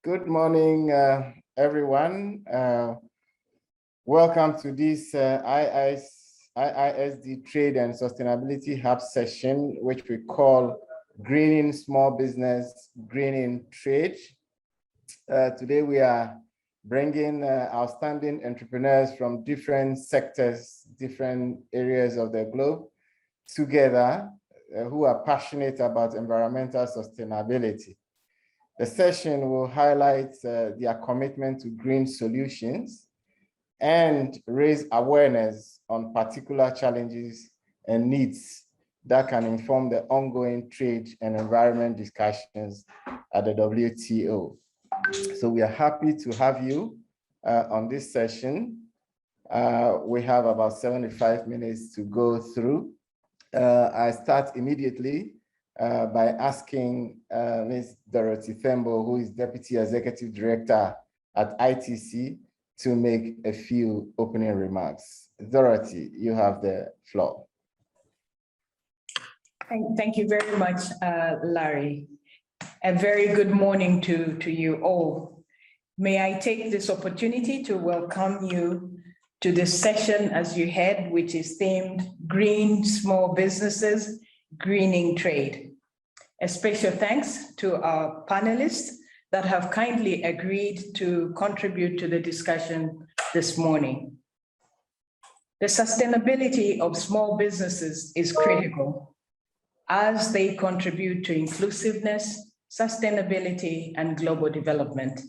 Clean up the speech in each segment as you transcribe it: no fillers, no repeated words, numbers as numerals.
Good morning, everyone. Welcome to this IISD Trade and Sustainability Hub session, which we call Greening Small Business, Greening Trade. Today, we are bringing outstanding entrepreneurs from different sectors, different areas of the globe together who are passionate about environmental sustainability. The session will highlight their commitment to green solutions and raise awareness on particular challenges and needs that can inform the ongoing trade and environment discussions at the WTO. So we are happy to have you on this session. We have about 75 minutes to go through. I start immediately by asking Ms. Dorothy Thembo, who is Deputy Executive Director at ITC, to make a few opening remarks. Dorothy, you have the floor. Thank you very much, Larry. A very good morning to you all. May I take this opportunity to welcome you to this session as you head, which is themed Green Small Businesses, Greening Trade. A special thanks to our panelists that have kindly agreed to contribute to the discussion this morning. The sustainability of small businesses is critical as they contribute to inclusiveness, sustainability, and global development.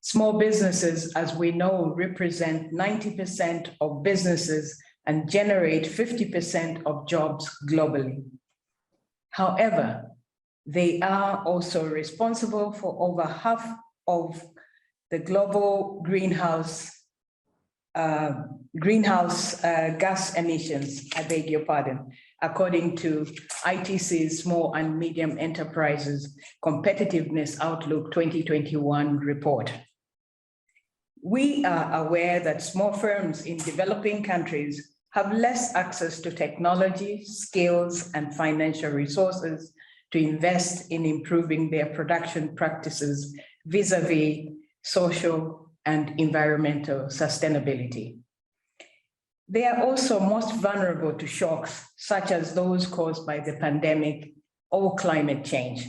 Small businesses, as we know, represent 90% of businesses and generate 50% of jobs globally. However, they are also responsible for over half of the global greenhouse gas emissions, I beg your pardon, according to ITC's Small and Medium Enterprises Competitiveness Outlook 2021 report. We are aware that small firms in developing countries have less access to technology, skills, and financial resources to invest in improving their production practices vis-a-vis social and environmental sustainability. They are also most vulnerable to shocks, such as those caused by the pandemic or climate change.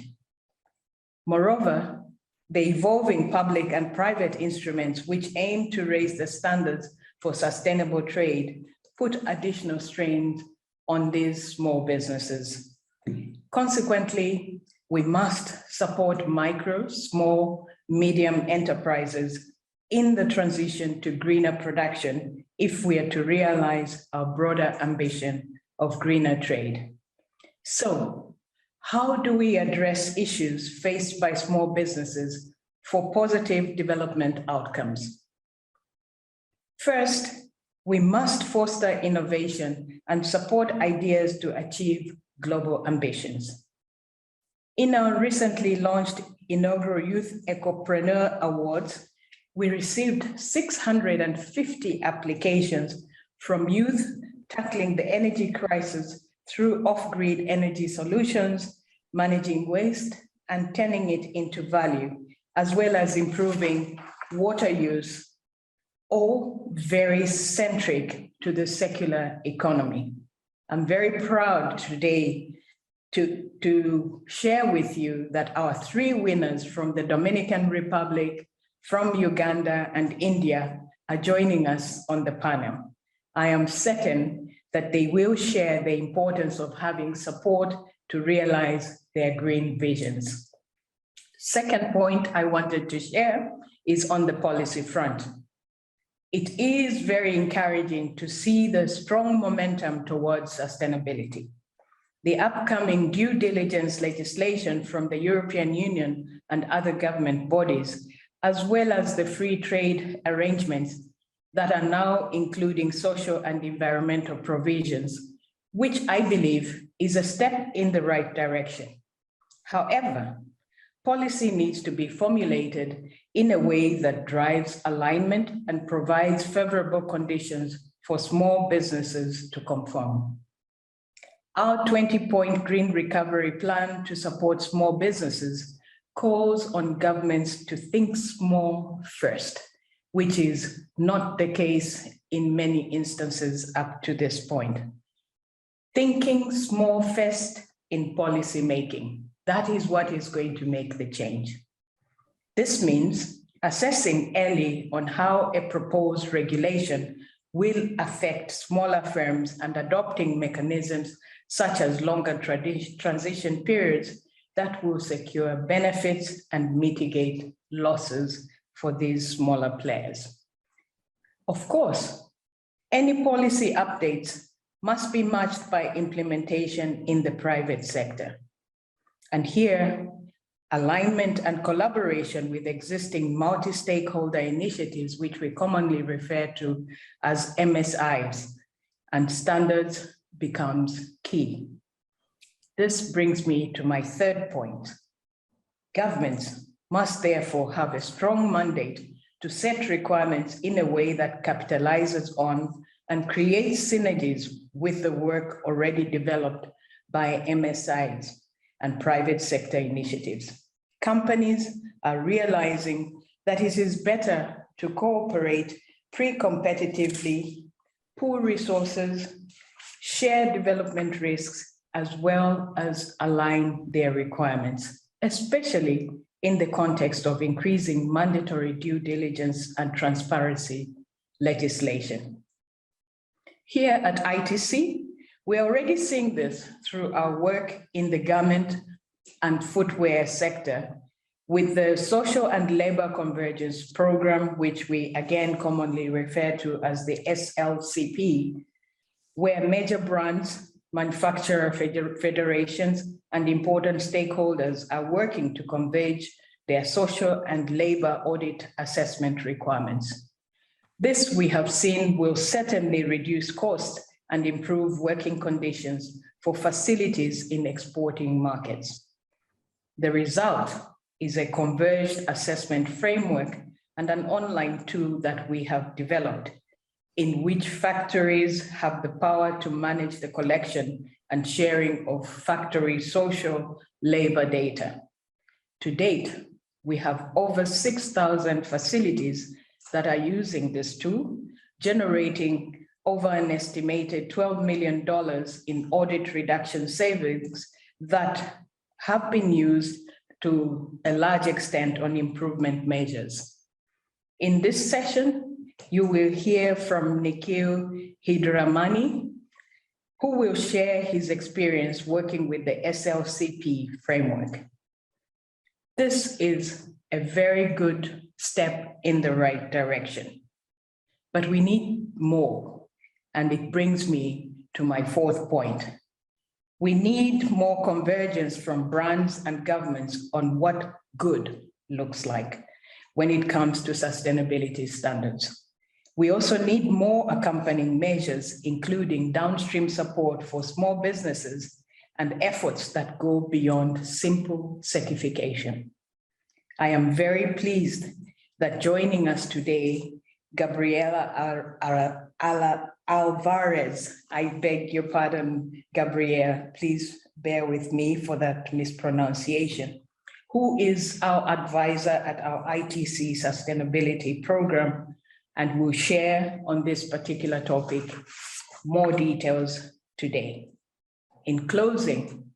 Moreover, the evolving public and private instruments which aim to raise the standards for sustainable trade put additional strains on these small businesses. Consequently, we must support micro, small, medium enterprises in the transition to greener production if we are to realize our broader ambition of greener trade. So, how do we address issues faced by small businesses for positive development outcomes? First, we must foster innovation and support ideas to achieve global ambitions. In our recently launched inaugural Youth Ecopreneur Awards, we received 650 applications from youth tackling the energy crisis through off-grid energy solutions, managing waste, and turning it into value, as well as improving water use, all very centric to the circular economy. I'm very proud today to share with you that our 3 winners from the Dominican Republic, from Uganda, and India are joining us on the panel. I am certain that they will share the importance of having support to realize their green visions. Second point I wanted to share is on the policy front. It is very encouraging to see the strong momentum towards sustainability. The upcoming due diligence legislation from the European Union and other government bodies, as well as the free trade arrangements that are now including social and environmental provisions, which I believe is a step in the right direction. However, policy needs to be formulated in a way that drives alignment and provides favorable conditions for small businesses to conform. Our 20-point green recovery plan to support small businesses calls on governments to think small first, which is not the case in many instances up to this point. Thinking small first in policy making, that is what is going to make the change. This means assessing early on how a proposed regulation will affect smaller firms and adopting mechanisms such as longer transition periods that will secure benefits and mitigate losses for these smaller players. Of course, any policy updates must be matched by implementation in the private sector. And here, alignment and collaboration with existing multi-stakeholder initiatives, which we commonly refer to as MSIs, and standards becomes key. This brings me to my third point. Governments must therefore have a strong mandate to set requirements in a way that capitalizes on and creates synergies with the work already developed by MSIs and private sector initiatives. Companies are realizing that it is better to cooperate pre-competitively, pool resources, share development risks, as well as align their requirements, especially in the context of increasing mandatory due diligence and transparency legislation. Here at ITC, we're already seeing this through our work in the garment and footwear sector with the Social and Labor Convergence Program, which we again commonly refer to as the SLCP, where major brands, manufacturer federations, and important stakeholders are working to converge their social and labor audit assessment requirements. This, we have seen, will certainly reduce costs and improve working conditions for facilities in exporting markets. The result is a converged assessment framework and an online tool that we have developed, in which factories have the power to manage the collection and sharing of factory social labor data. To date, we have over 6,000 facilities that are using this tool, generating over an estimated $12 million in audit reduction savings that have been used to a large extent on improvement measures. In this session, you will hear from Nikhil Hidramani, who will share his experience working with the SLCP framework. This is a very good step in the right direction, but we need more. And it brings me to my fourth point. We need more convergence from brands and governments on what good looks like when it comes to sustainability standards. We also need more accompanying measures, including downstream support for small businesses and efforts that go beyond simple certification. I am very pleased that joining us today, Gabriela Alvarez, I beg your pardon, Gabriela, please bear with me for that mispronunciation, who is our advisor at our ITC sustainability program and will share on this particular topic more details today. In closing,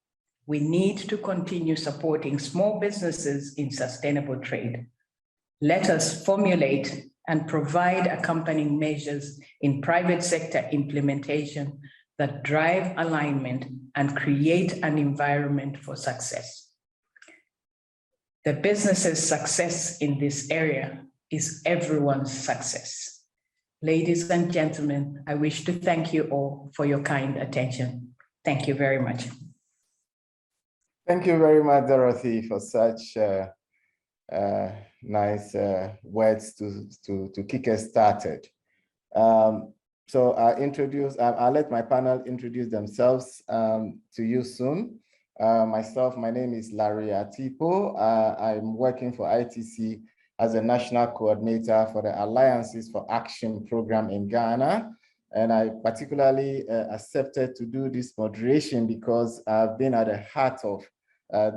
we need to continue supporting small businesses in sustainable trade. Let us formulate and provide accompanying measures in private sector implementation that drive alignment and create an environment for success. The business's success in this area is everyone's success. Ladies and gentlemen, I wish to thank you all for your kind attention. Thank you very much. Thank you very much, Dorothy, for such nice words to kick us started. So I'll let my panel introduce themselves to you soon. My name is Larry Atipo. I'm working for ITC as a national coordinator for the Alliances for Action program in Ghana. And I particularly accepted to do this moderation because I've been at the heart of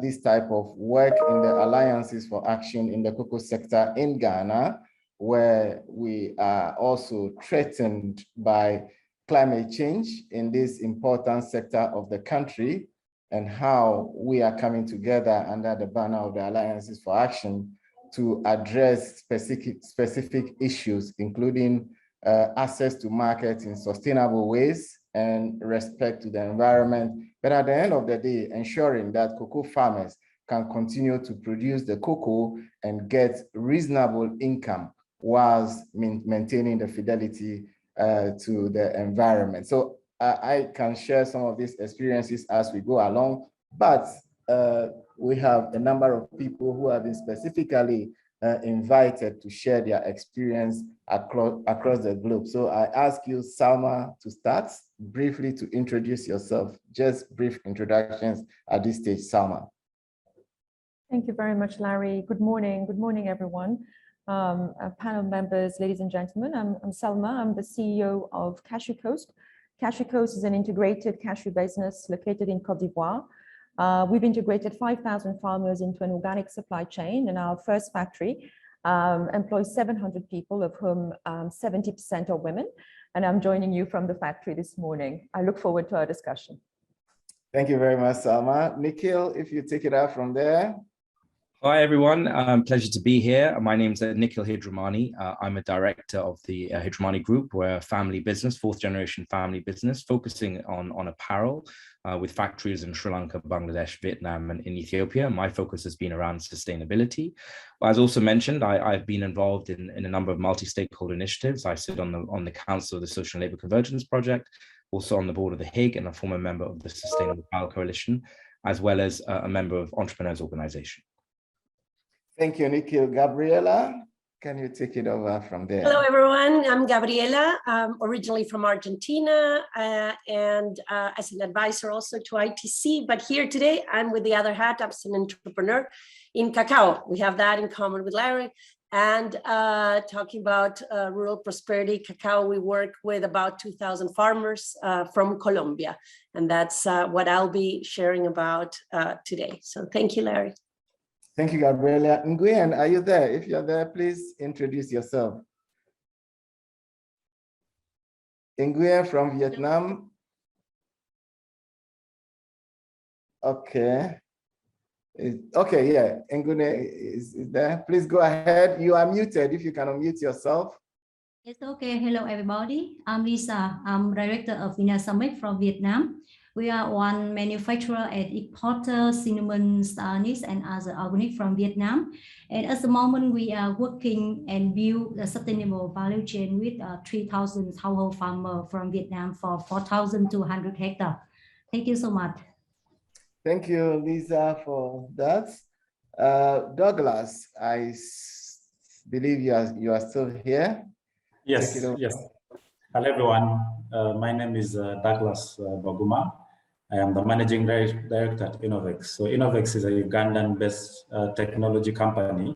this type of work in the Alliances for Action in the cocoa sector in Ghana, where we are also threatened by climate change in this important sector of the country, and how we are coming together under the banner of the Alliances for Action to address specific issues, including access to markets in sustainable ways and respect to the environment. But at the end of the day, ensuring that cocoa farmers can continue to produce the cocoa and get reasonable income whilst maintaining the fidelity to the environment. So I can share some of these experiences as we go along, but we have a number of people who have been specifically invited to share their experience across the globe. So I ask you, Salma, to start briefly to introduce yourself. Just brief introductions at this stage, Salma. Thank you very much, Larry. Good morning, everyone. Panel members, ladies and gentlemen, I'm Salma. I'm the CEO of Cashew Coast. Cashew Coast is an integrated cashew business located in Côte d'Ivoire. We've integrated 5,000 farmers into an organic supply chain, and our first factory employs 700 people, of whom 70% are women. And I'm joining you from the factory this morning. I look forward to our discussion. Thank you very much, Salma. Nikhil, if you take it out from there. Hi, everyone. Pleasure to be here. My name is Nikhil Hidramani. I'm a director of the Hidramani Group. We're a family business, fourth generation family business, focusing on apparel with factories in Sri Lanka, Bangladesh, Vietnam, and in Ethiopia. My focus has been around sustainability. As also mentioned, I've been involved in a number of multi-stakeholder initiatives. I sit on the council of the Social and Labour Convergence project, also on the board of the HIG, and a former member of the Sustainable Apparel Coalition, as well as a member of Entrepreneurs Organization. Thank you, Nikhil. Gabriela, can you take it over from there? Hello, everyone. I'm Gabriela, originally from Argentina, and as an advisor also to ITC. But here today, I'm with the other hat. I'm an entrepreneur in cacao. We have that in common with Larry. And talking about rural prosperity, cacao, we work with about 2,000 farmers from Colombia. And that's what I'll be sharing about today. So thank you, Larry. Thank you, Gabriela. Nguyen, are you there? If you're there, please introduce yourself. Nguyen from Vietnam. Okay. Okay, yeah. Nguyen is there. Please go ahead. You are muted. If you can unmute yourself. It's okay. Hello, everybody. I'm Lisa. I'm director of Vina Summit from Vietnam. We are one manufacturer and importer cinnamon, anise, and other organic from Vietnam. And at the moment, we are working and build a sustainable value chain with 3,000 household farmers from Vietnam for 4,200 hectares. Thank you so much. Thank you, Lisa, for that. Douglas, I believe you are still here. Yes, yes. Hello, everyone. My name is Douglas Baguma. I am the managing director at Innovex. So Innovex is a Ugandan-based technology company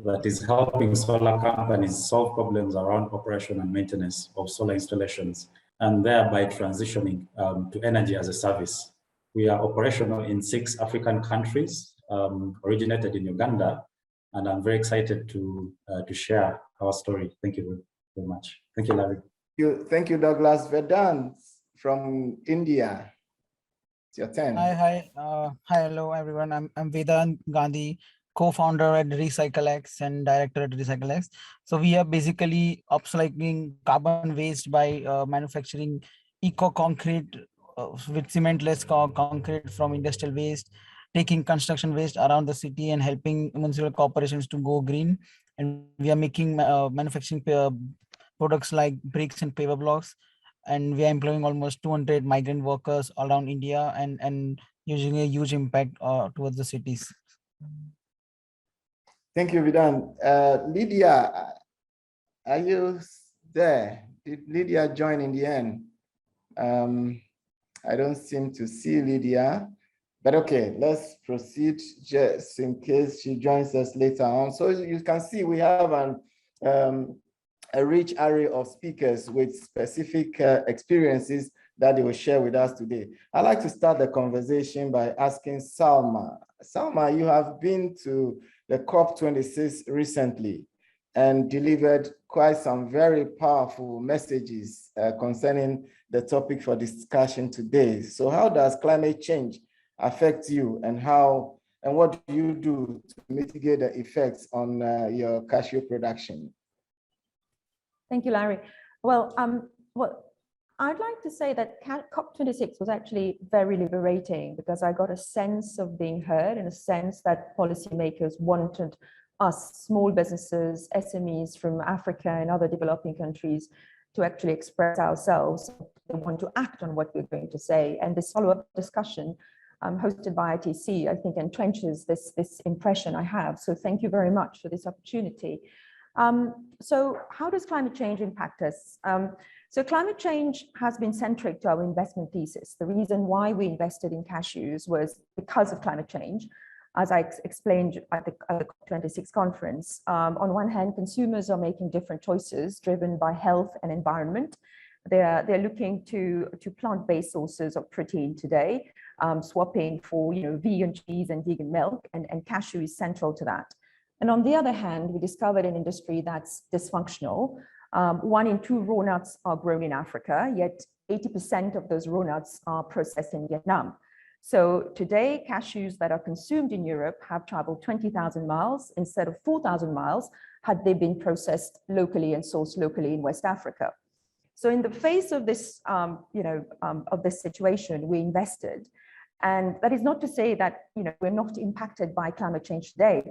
that is helping solar companies solve problems around operation and maintenance of solar installations, and thereby transitioning to energy as a service. We are operational in 6 African countries, originated in Uganda, and I'm very excited to share our story. Thank you very much. Thank you, Larry. Thank you, Douglas. Vedant from India. It's your turn. Hi, hello, everyone. I'm Vedant Gandhi, co-founder at RecycleX and director at RecycleX. So we are basically upcycling carbon waste by manufacturing eco-concrete with cementless concrete from industrial waste, taking construction waste around the city and helping municipal corporations to go green. And we are making manufacturing products like bricks and paver blocks. And we are employing almost 200 migrant workers around India and using a huge impact towards the cities. Thank you, Vedant. Lydia, are you there? Did Lydia join in the end? I don't seem to see Lydia, but okay, let's proceed just in case she joins us later on. So you can see we have a rich array of speakers with specific experiences that they will share with us today. I'd like to start the conversation by asking Salma. Salma, you have been to the COP26 recently and delivered quite some very powerful messages concerning the topic for discussion today. So how does climate change affect you, and what do you do to mitigate the effects on your cashew production? Thank you, Larry. Well, I'd like to say that COP26 was actually very liberating, because I got a sense of being heard, and a sense that policymakers wanted us, small businesses, SMEs from Africa and other developing countries, to actually express ourselves. They want to act on what we're going to say. And this follow-up discussion hosted by ITC, I think, entrenches this impression I have. So thank you very much for this opportunity. So how does climate change impact us? So climate change has been centric to our investment thesis. The reason why we invested in cashews was because of climate change. As I explained at the COP26 conference, on one hand, consumers are making different choices driven by health and environment. They're looking to plant-based sources of protein today, swapping for vegan cheese and vegan milk, and cashew is central to that. And on the other hand, we discovered an industry that's dysfunctional. 1 in 2 raw nuts are grown in Africa, yet 80% of those raw nuts are processed in Vietnam. So today, cashews that are consumed in Europe have traveled 20,000 miles instead of 4,000 miles had they been processed locally and sourced locally in West Africa. So in the face of this, of this situation, we invested. And that is not to say that we're not impacted by climate change today.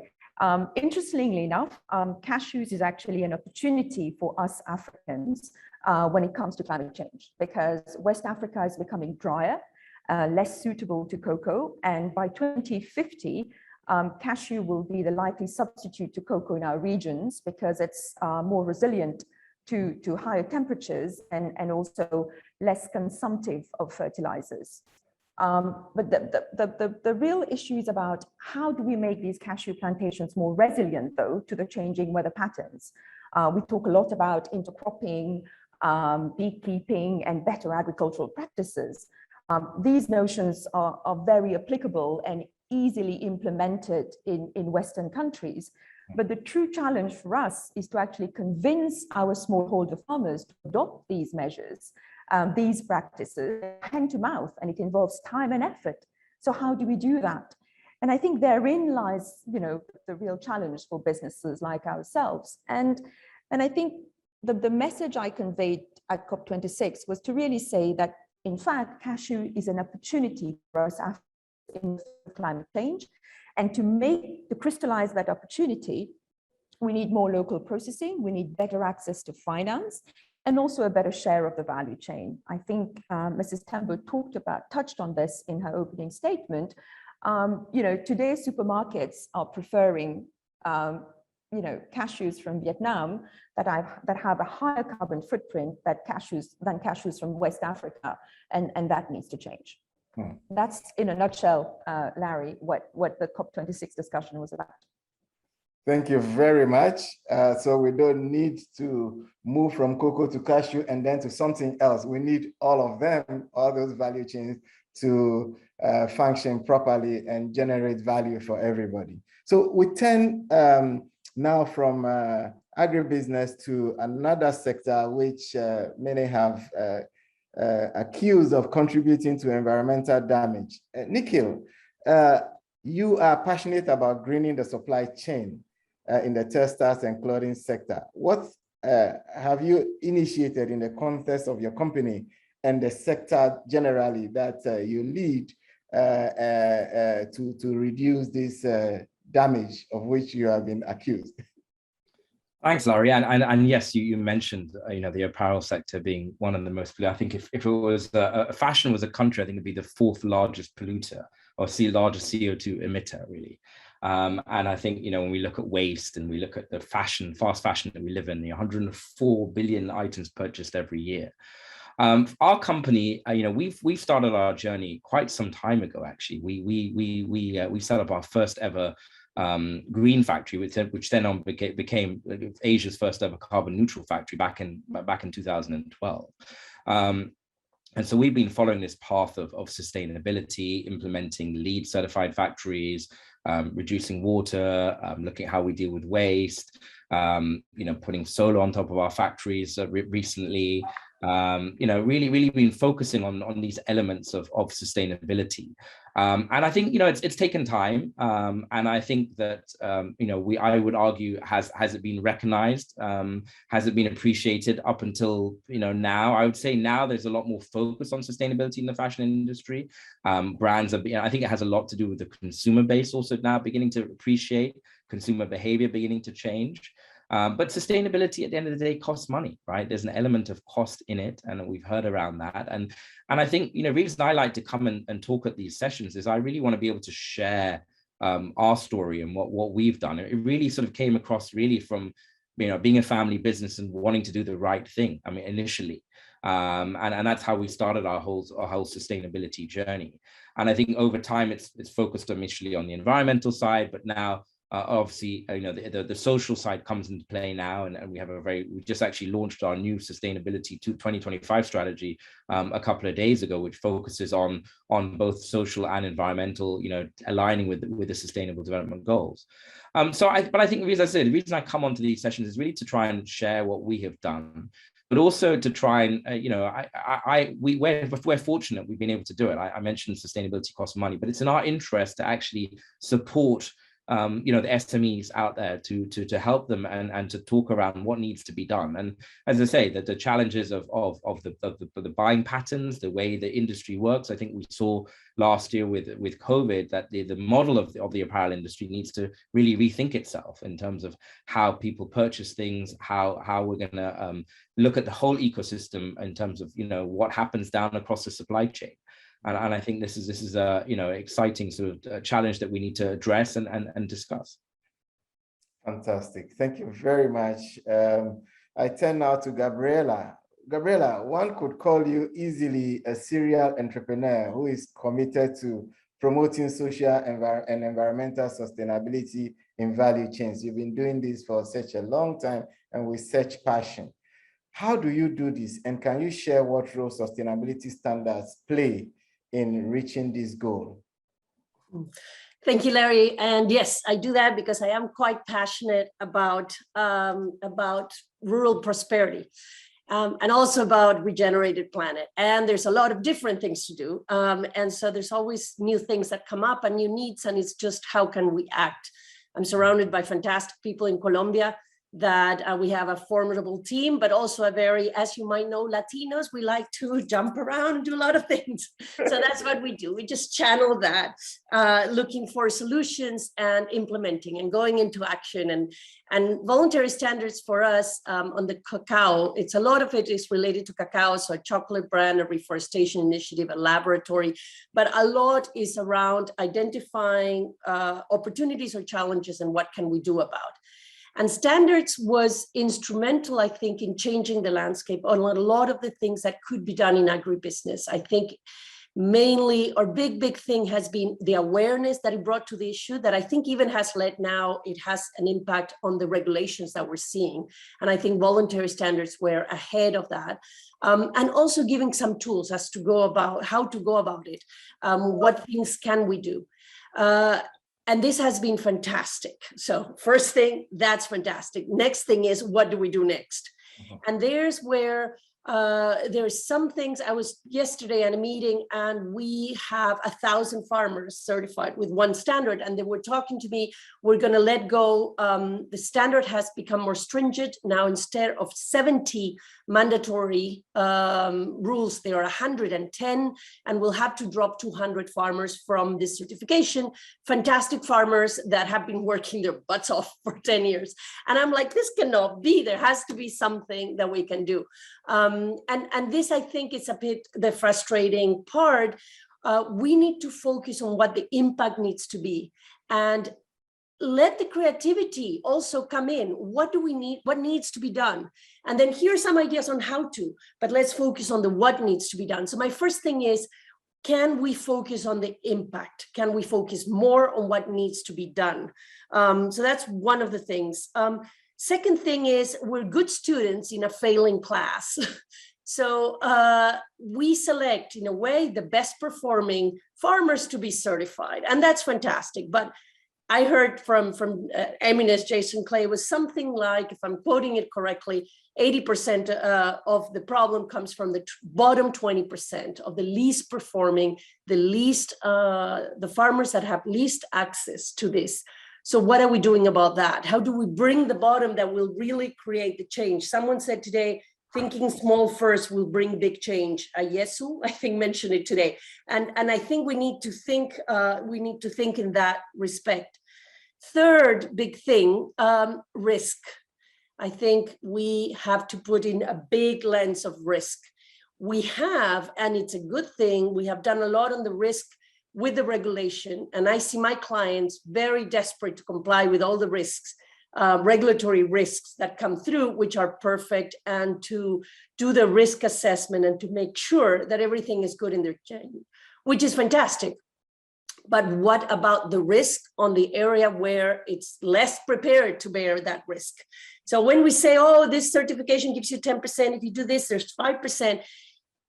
Interestingly enough, cashews is actually an opportunity for us Africans when it comes to climate change, because West Africa is becoming drier, less suitable to cocoa, and by 2050, cashew will be the likely substitute to cocoa in our regions, because it's more resilient to higher temperatures and also less consumptive of fertilizers. But the real issue is about how do we make these cashew plantations more resilient, though, to the changing weather patterns. We talk a lot about intercropping, beekeeping, and better agricultural practices. These notions are very applicable and easily implemented in Western countries. But the true challenge for us is to actually convince our smallholder farmers to adopt these measures, these practices, hand to mouth, and it involves time and effort. So how do we do that? And I think therein lies, the real challenge for businesses like ourselves. And I think the message I conveyed at COP26 was to really say that, in fact, cashew is an opportunity for us in climate change. And to crystallize that opportunity, we need more local processing, we need better access to finance, and also a better share of the value chain. I think Mrs. Tembo touched on this in her opening statement. Today supermarkets are preferring cashews from Vietnam that have a higher carbon footprint than cashews from West Africa, and that needs to change. That's, in a nutshell, Larry, what the COP26 discussion was about. Thank you very much. So we don't need to move from cocoa to cashew and then to something else. We need all of them, all those value chains, to function properly and generate value for everybody. So we turn now from agribusiness to another sector which many have accused of contributing to environmental damage. Nikhil, you are passionate about greening the supply chain in the textiles and clothing sector. What have you initiated in the context of your company and the sector generally that you lead to reduce this damage of which you have been accused? Thanks, Larry. And yes, you mentioned the apparel sector being one of the most. I think if it was fashion was a country, I think it'd be the 4th largest polluter or largest CO2 emitter, really. And I think when we look at waste and we look at the fast fashion that we live in, the 104 billion items purchased every year. Our company, we've started our journey quite some time ago. Actually, we set up our first ever green factory, which then became Asia's first ever carbon neutral factory back in 2012. And so we've been following this path of sustainability, implementing LEED certified factories, reducing water, looking at how we deal with waste, putting solar on top of our factories recently, really been focusing on these elements of sustainability. And I think, it's taken time. And I think that, I would argue, has it been recognized? Has it been appreciated up until, now? I would say now there's a lot more focus on sustainability in the fashion industry. Brands are, I think it has a lot to do with the consumer base also now beginning to appreciate, consumer behavior beginning to change. But sustainability at the end of the day costs money, right? There's an element of cost in it, and we've heard around that. And I think, the reason I like to come and talk at these sessions is I really want to be able to share our story and what we've done. It really sort of came across really from, being a family business and wanting to do the right thing. I mean, initially. And that's how we started our whole sustainability journey. And I think over time, it's focused initially on the environmental side, but now obviously, the social side comes into play now, and we just actually launched our new sustainability 2025 strategy a couple of days ago, which focuses on both social and environmental, aligning with the Sustainable Development Goals. But I think, as I said, the reason I come onto these sessions is really to try and share what we have done, but also to try and, we're fortunate we've been able to do it. I mentioned sustainability costs money, but it's in our interest to actually support the SMEs out there to help them and to talk around what needs to be done. And as I say, that the challenges of the buying patterns, the way the industry works, I think we saw last year with COVID that the model of the apparel industry needs to really rethink itself in terms of how people purchase things, how we're going to look at the whole ecosystem in terms of what happens down across the supply chain. And I think this is a exciting sort of challenge that we need to address and discuss. Fantastic. Thank you very much. I turn now to Gabriela. Gabriela, one could call you easily a serial entrepreneur who is committed to promoting social and environmental sustainability in value chains. You've been doing this for such a long time and with such passion. How do you do this? And can you share what role sustainability standards play in reaching this goal? Thank you, Larry. And yes, I do that because I am quite passionate about rural prosperity and also about regenerated planet. And there's a lot of different things to do. And so there's always new things that come up and new needs, and it's just how can we act? I'm surrounded by fantastic people in Colombia that we have a formidable team, but also a very, as you might know, Latinos, we like to jump around and do a lot of things. So that's what we do. We just channel that, looking for solutions and implementing and going into action. And voluntary standards for us on the cacao, a lot of it is related to cacao, so a chocolate brand, a reforestation initiative, a laboratory, but a lot is around identifying opportunities or challenges and what can we do about. And standards was instrumental, I think, in changing the landscape on a lot of the things that could be done in agribusiness. I think mainly, our big thing has been the awareness that it brought to the issue that I think even has led now, it has an impact on the regulations that we're seeing. And I think voluntary standards were ahead of that. And also giving some tools as to go about, how to go about it. What things can we do? And this has been fantastic. So first thing, that's fantastic. Next thing is, what do we do next? And there's where there's some things. I was yesterday at a meeting and we have 1,000 farmers certified with one standard, and they were talking to me, we're going to let go. The standard has become more stringent now. Instead of 70 mandatory rules, there are 110, and we'll have to drop 200 farmers from this certification. Fantastic farmers that have been working their butts off for 10 years. And I'm like, this cannot be. There has to be something that we can do. And this, I think, is a bit the frustrating part. We need to focus on what the impact needs to be and let the creativity also come in. What do we need? What needs to be done? And then here are some ideas on how to, but let's focus on the what needs to be done. So my first thing is, can we focus on the impact? Can we focus more on what needs to be done? So that's one of the things. Second thing is, we're good students in a failing class. So we select, in a way, the best performing farmers to be certified, and that's fantastic. But I heard from Eminence Jason Clay was something like, if I'm quoting it correctly, 80% of the problem comes from the bottom 20% of the least performing, the farmers that have least access to this. So what are we doing about that? How do we bring the bottom that will really create the change? Someone said today, thinking small first will bring big change. Yesu, I think, mentioned it today. And I think we need to think in that respect. Third big thing, risk. I think we have to put in a big lens of risk. We have, and it's a good thing, we have done a lot on the risk with the regulation. And I see my clients very desperate to comply with all the risks, regulatory risks that come through, which are perfect, and to do the risk assessment and to make sure that everything is good in their chain, which is fantastic. But what about the risk on the area where it's less prepared to bear that risk? So when we say, oh, this certification gives you 10%, if you do this, there's 5%.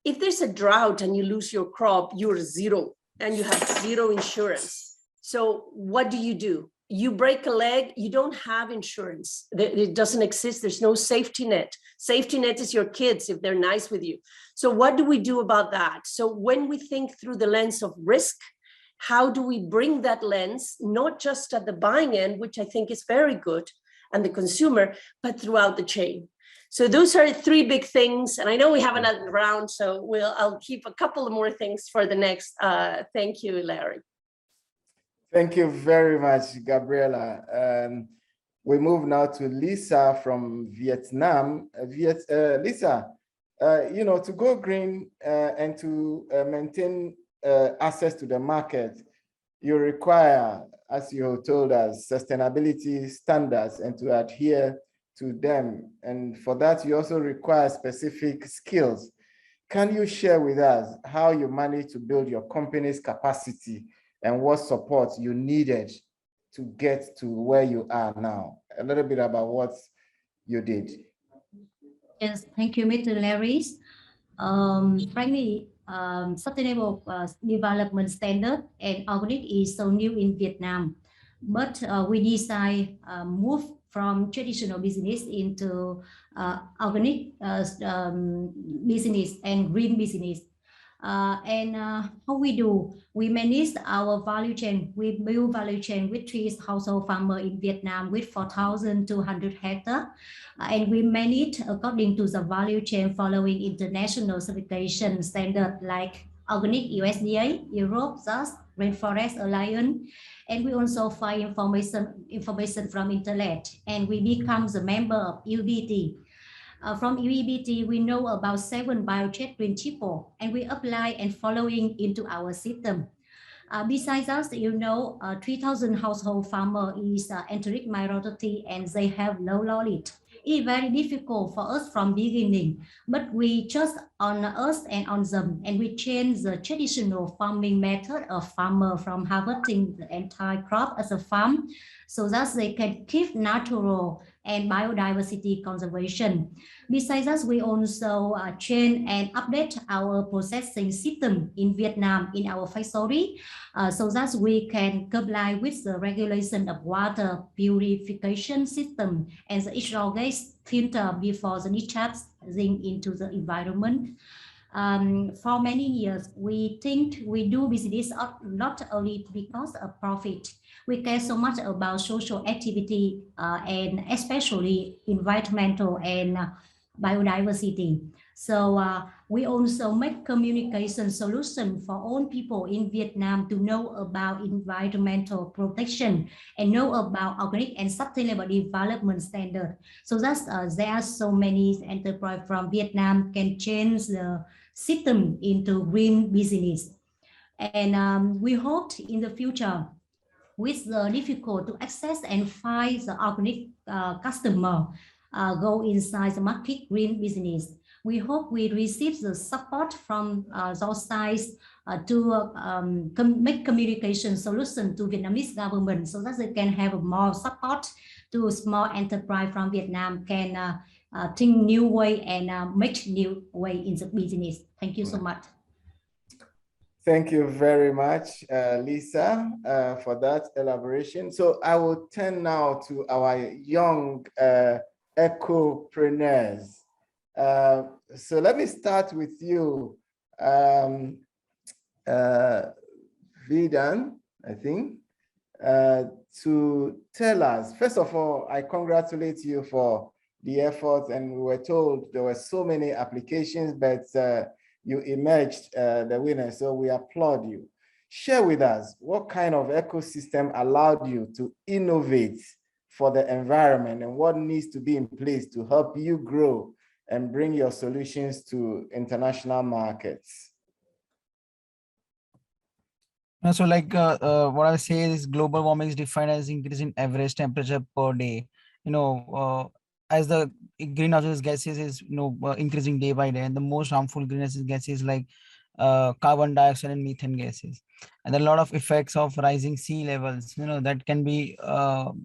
If there's a drought and you lose your crop, you're zero and you have zero insurance. So what do? You break a leg, you don't have insurance. It doesn't exist. There's no safety net. Safety net is your kids if they're nice with you. So what do we do about that? So when we think through the lens of risk, how do we bring that lens, not just at the buying end, which I think is very good, and the consumer, but throughout the chain? So those are three big things. And I know we have another round, so I'll keep a couple of more things for the next. Thank you, Larry. Thank you very much, Gabriela. We move now to Lisa from Vietnam. Lisa, to go green and to maintain access to the market, you require, as you told us, sustainability standards and to adhere to them. And for that, you also require specific skills. Can you share with us how you managed to build your company's capacity and what support you needed to get to where you are now? A little bit about what you did. Yes, thank you, Mr. Larry. Frankly, sustainable development standard and organic is so new in Vietnam, but we decide move from traditional business into organic business and green business. And how we do? We manage our value chain. We build value chain with 3 household farmers in Vietnam with 4,200 hectares. And we manage according to the value chain following international certification standard like Organic USDA, Europe, ZAS, Rainforest Alliance. And we also find information from internet. And we become the member of UBT. From UEBT, we know about 7 biojet principles, and we apply and following into our system. Besides us, 3,000 household farmer is ethnic minority and they have low knowledge. It's very difficult for us from beginning, but we trust on us and on them, and we change the traditional farming method of farmer from harvesting the entire crop as a farm so that they can keep natural and biodiversity conservation. Besides that, we also change and update our processing system in Vietnam in our factory so that we can comply with the regulation of water purification system and the exhaust gas filter before the discharging into the environment. For many years, we think we do business not only because of profit. We care so much about social activity and especially environmental and biodiversity. So we also make communication solution for all people in Vietnam to know about environmental protection and know about organic and sustainable development standard. So that there are so many enterprises from Vietnam can change the system into green business. And we hope in the future, with the difficult to access and find the organic customer go inside the market green business. We hope we receive the support from those sides to make communication solution to Vietnamese government so that they can have more support to small enterprise from Vietnam can think new way and make new way in the business. Thank you so much. Thank you very much, Lisa, for that elaboration. So I will turn now to our young ecopreneurs. So let me start with you, Vedan, I think, to tell us, first of all, I congratulate you for the effort, and we were told there were so many applications, but you emerged the winner, so we applaud you. Share with us what kind of ecosystem allowed you to innovate for the environment and what needs to be in place to help you grow and bring your solutions to international markets. So like what I say is global warming is defined as increase in average temperature per day. As the greenhouse gases is increasing day by day, and the most harmful greenhouse gases like carbon dioxide and methane gases, and a lot of effects of rising sea levels that can be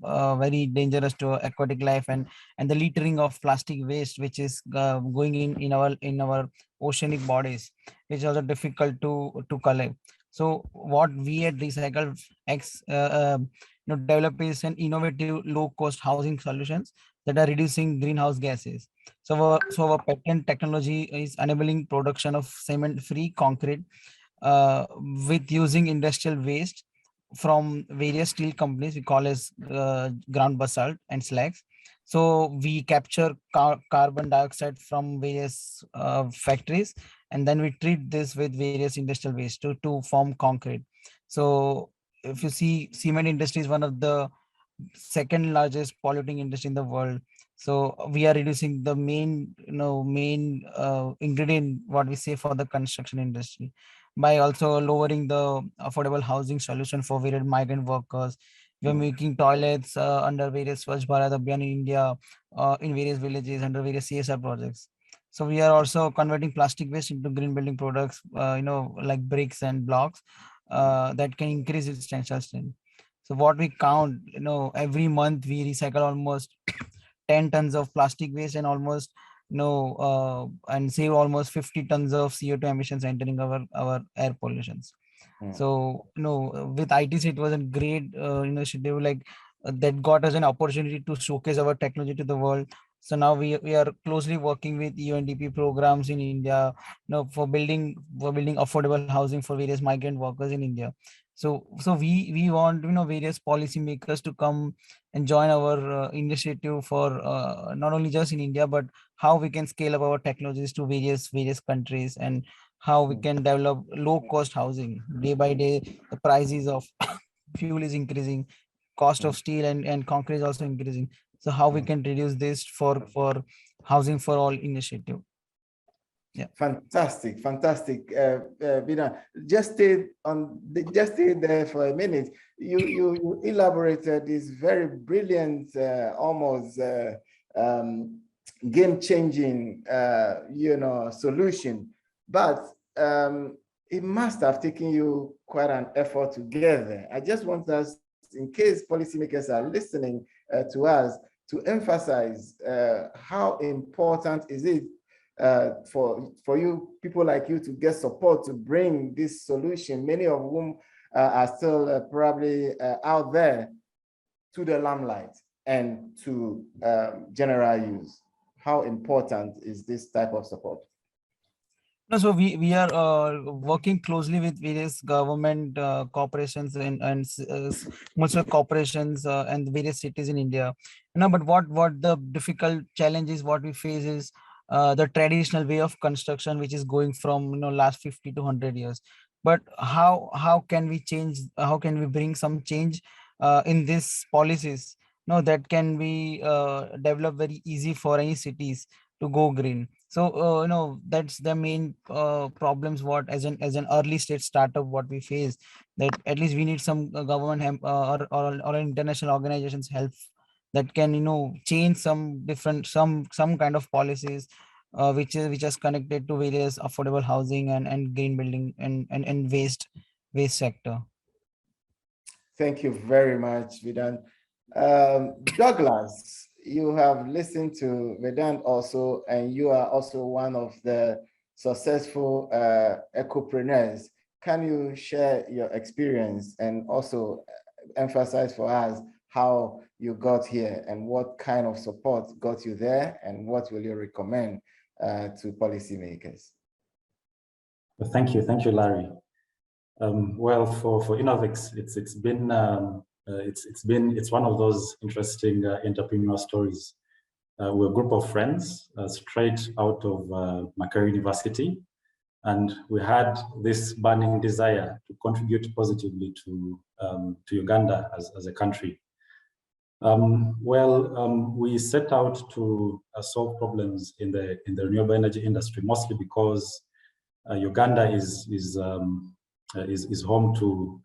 very dangerous to aquatic life, and the littering of plastic waste which is going in our oceanic bodies, which is also difficult to collect. So what we at Recycle X develop is an innovative low-cost housing solutions that are reducing greenhouse gases. So our patent technology is enabling production of cement-free concrete with using industrial waste from various steel companies we call as ground basalt and slags. So we capture carbon dioxide from various factories, and then we treat this with various industrial waste to form concrete. So if you see, cement industry is one of the second largest polluting industry in the world. So we are reducing the main ingredient what we say for the construction industry by also lowering the affordable housing solution for various migrant workers. We are making toilets under various Swachh Bharat Abhiyan in India, in various villages under various CSR projects. So we are also converting plastic waste into green building products, like bricks and blocks that can increase its tensile strength. So what we count, every month we recycle almost 10 tons of plastic waste and almost and save almost 50 tons of CO2 emissions entering our air pollutions. So with ITC it was a great initiative like that got us an opportunity to showcase our technology to the world. So now we are closely working with UNDP programs in India, for building affordable housing for various migrant workers in India. So we want various policymakers to come and join our initiative for not only just in India, but how we can scale up our technologies to various countries, and how we can develop low cost housing. Day by day the prices of fuel is increasing, cost of steel and concrete is also increasing. So how we can reduce this for housing for all initiative. Yeah, fantastic. Bina, just stay there for a minute. You elaborated this very brilliant, almost game-changing, solution, but it must have taken you quite an effort to get there. I just want us, in case policymakers are listening to us, to emphasize how important is it for you, people like you, to get support to bring this solution, many of whom are still probably out there, to the limelight and to general use. How important is this type of support? So we are working closely with various government corporations and municipal corporations and various cities in India. But what the difficult challenge is what we face is the traditional way of construction, which is going from last 50 to 100 years. But how can we change? How can we bring some change in these policies? That can be developed very easy for any cities to go green. So that's the main problems what as an early stage startup what we face, that at least we need some government or international organizations help that can change some different some kind of policies which is connected to various affordable housing and green building and waste sector. Thank you very much, Vedan. Douglas, you have listened to Vedant also, and you are also one of the successful ecopreneurs. Can you share your experience and also emphasize for us how you got here and what kind of support got you there, and what will you recommend to policymakers? Thank you, Larry. Well, for Innovex, it's one of those interesting entrepreneurial stories. We're a group of friends straight out of Makerere University, and we had this burning desire to contribute positively to Uganda as a country. We set out to solve problems in the renewable energy industry, mostly because Uganda is home to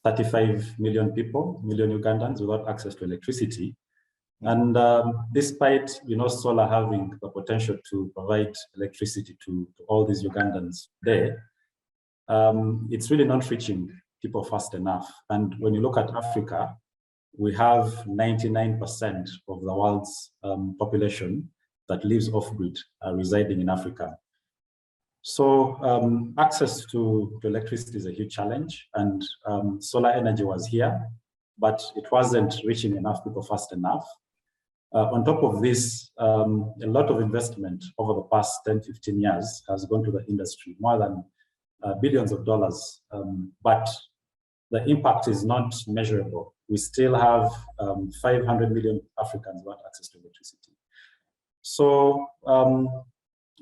35 million Ugandans without access to electricity. And despite solar having the potential to provide electricity to all these Ugandans there, it's really not reaching people fast enough. And when you look at Africa, we have 99% of the world's population that lives off-grid residing in Africa. So access to electricity is a huge challenge, and solar energy was here, but it wasn't reaching enough people fast enough. On top of this, a lot of investment over the past 10, 15 years has gone to the industry, more than billions of dollars, but the impact is not measurable. We still have 500 million Africans without access to electricity. So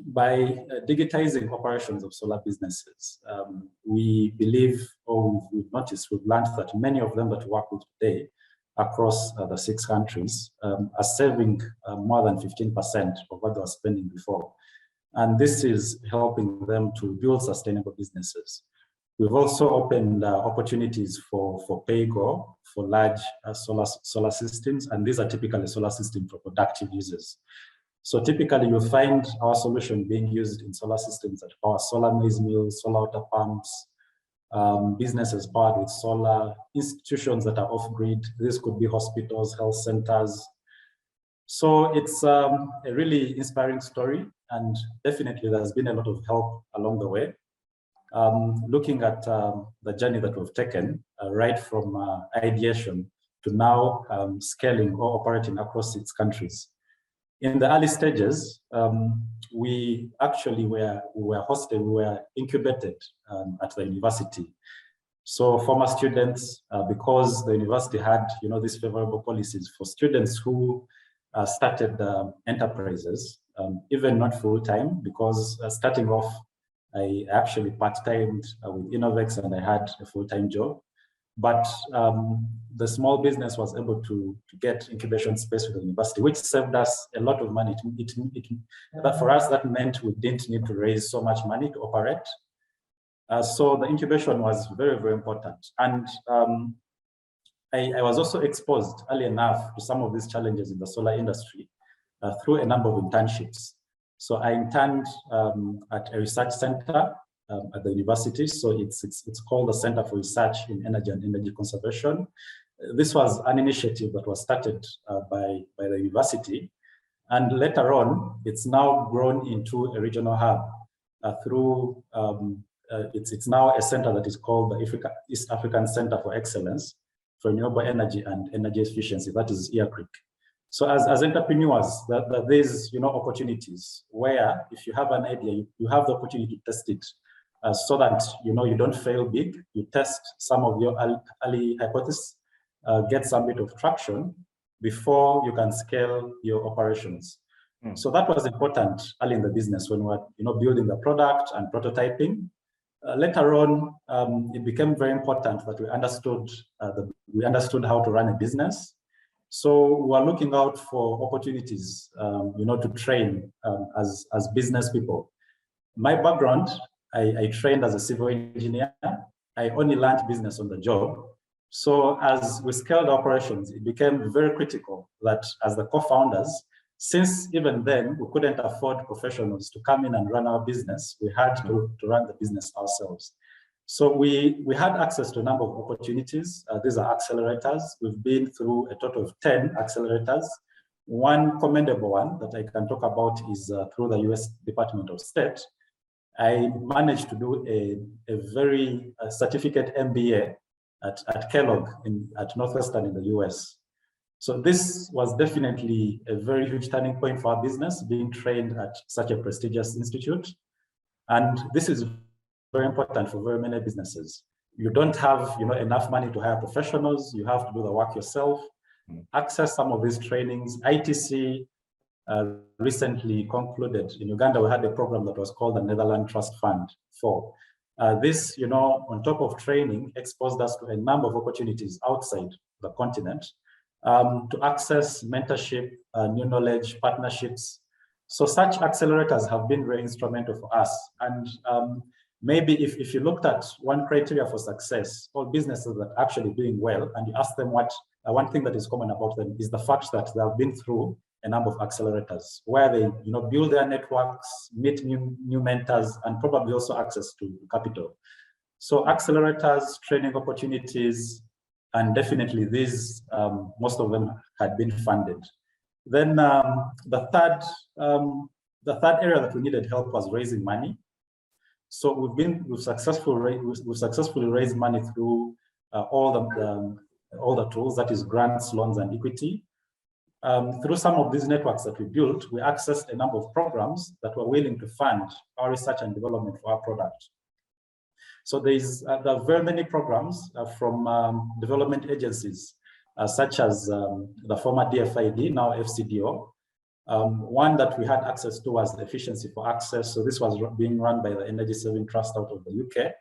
by digitizing operations of solar businesses, we believe, or we've noticed, we've learned that many of them that we work with today across the 6 countries are saving more than 15% of what they were spending before. And this is helping them to build sustainable businesses. We've also opened opportunities for pay-go for large solar systems, and these are typically solar systems for productive users. So typically you'll find our solution being used in solar systems that power solar maize mills, solar water pumps, businesses powered with solar, institutions that are off-grid. This could be hospitals, health centers. So it's a really inspiring story, and definitely there's been a lot of help along the way. Looking at the journey that we've taken, right from ideation to now scaling or operating across 6 countries. In the early stages, we actually were incubated at the university. So former students, because the university had these favorable policies for students who started enterprises, even not full-time, because starting off, I actually part-timed with Innovex and I had a full-time job. But the small business was able to get incubation space with the university, which saved us a lot of money. But for us, that meant we didn't need to raise so much money to operate. So the incubation was very, very important. And I was also exposed early enough to some of these challenges in the solar industry through a number of internships. So I interned at a research center at the university. So it's called the Center for Research in Energy and Energy Conservation. This was an initiative that was started by the university. And later on, it's now grown into a regional hub through, it's now a center that is called the East African Center for Excellence for Renewable Energy and Energy Efficiency, that is EACREC. So as entrepreneurs, there's opportunities where if you have an idea, you have the opportunity to test it so that you don't fail big. You test some of your early hypotheses, get some bit of traction before you can scale your operations. So that was important early in the business when we were building the product and prototyping. Later on, it became very important that we understood how to run a business. So we're looking out for opportunities, to train as business people. My background, I trained as a civil engineer. I only learned business on the job. So as we scaled operations, it became very critical that as the co-founders, since even then we couldn't afford professionals to come in and run our business, we had to run the business ourselves. So we had access to a number of opportunities. These are accelerators. We've been through a total of 10 accelerators. One commendable one that I can talk about is through the US Department of State. I managed to do a very certificate MBA at Kellogg at Northwestern in the US. So this was definitely a very huge turning point for our business, being trained at such a prestigious institute. And this is very important for very many businesses. You don't have enough money to hire professionals. You have to do the work yourself. Access some of these trainings. ITC recently concluded in Uganda, we had a program that was called the Netherlands Trust Fund 4. This, on top of training, exposed us to a number of opportunities outside the continent to access mentorship, new knowledge, partnerships. So such accelerators have been very instrumental for us. And maybe if you looked at one criteria for success, all businesses that are actually doing well, and you ask them what, one thing that is common about them is the fact that they have been through a number of accelerators where they build their networks, meet new mentors, and probably also access to capital. So accelerators, training opportunities, and definitely these, most of them had been funded. Then the third area that we needed help was raising money. So we've successfully raised money through all the tools, that is grants, loans, and equity. Through some of these networks that we built, we accessed a number of programs that were willing to fund our research and development for our product. So there are very many programs from development agencies, such as the former DFID, now FCDO. One that we had access to was Efficiency for Access. So this was being run by the Energy Saving Trust out of the UK.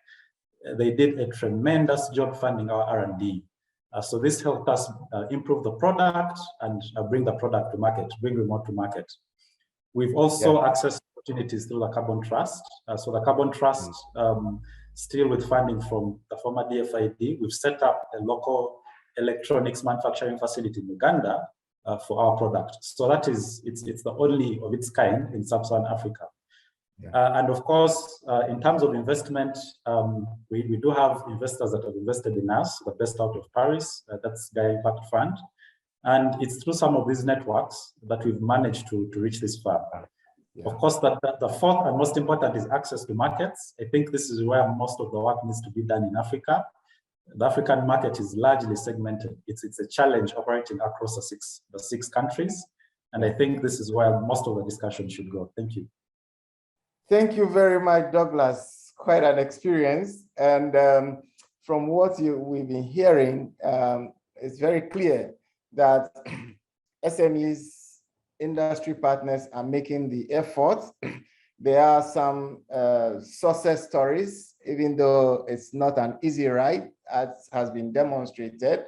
They did a tremendous job funding our R&D. So this helped us improve the product and bring the product to market, bring remote to market. We've also accessed opportunities through the Carbon Trust. So the Carbon Trust, still with funding from the former DFID, we've set up a local electronics manufacturing facility in Uganda for our product. So that is, it's the only of its kind in Sub-Saharan Africa. And of course, in terms of investment, we do have investors that have invested in us, the best out of Paris, that's Gaia Impact Fund. And it's through some of these networks that we've managed to reach this far. Of course, the fourth and most important is access to markets. I think this is where most of the work needs to be done in Africa. The African market is largely segmented. It's a challenge operating across the six countries. And I think this is where most of the discussion should go. Thank you. Thank you very much, Douglas. Quite an experience. And from what we've been hearing, it's very clear that SMEs, industry partners are making the effort. There are some success stories, even though it's not an easy ride, as has been demonstrated.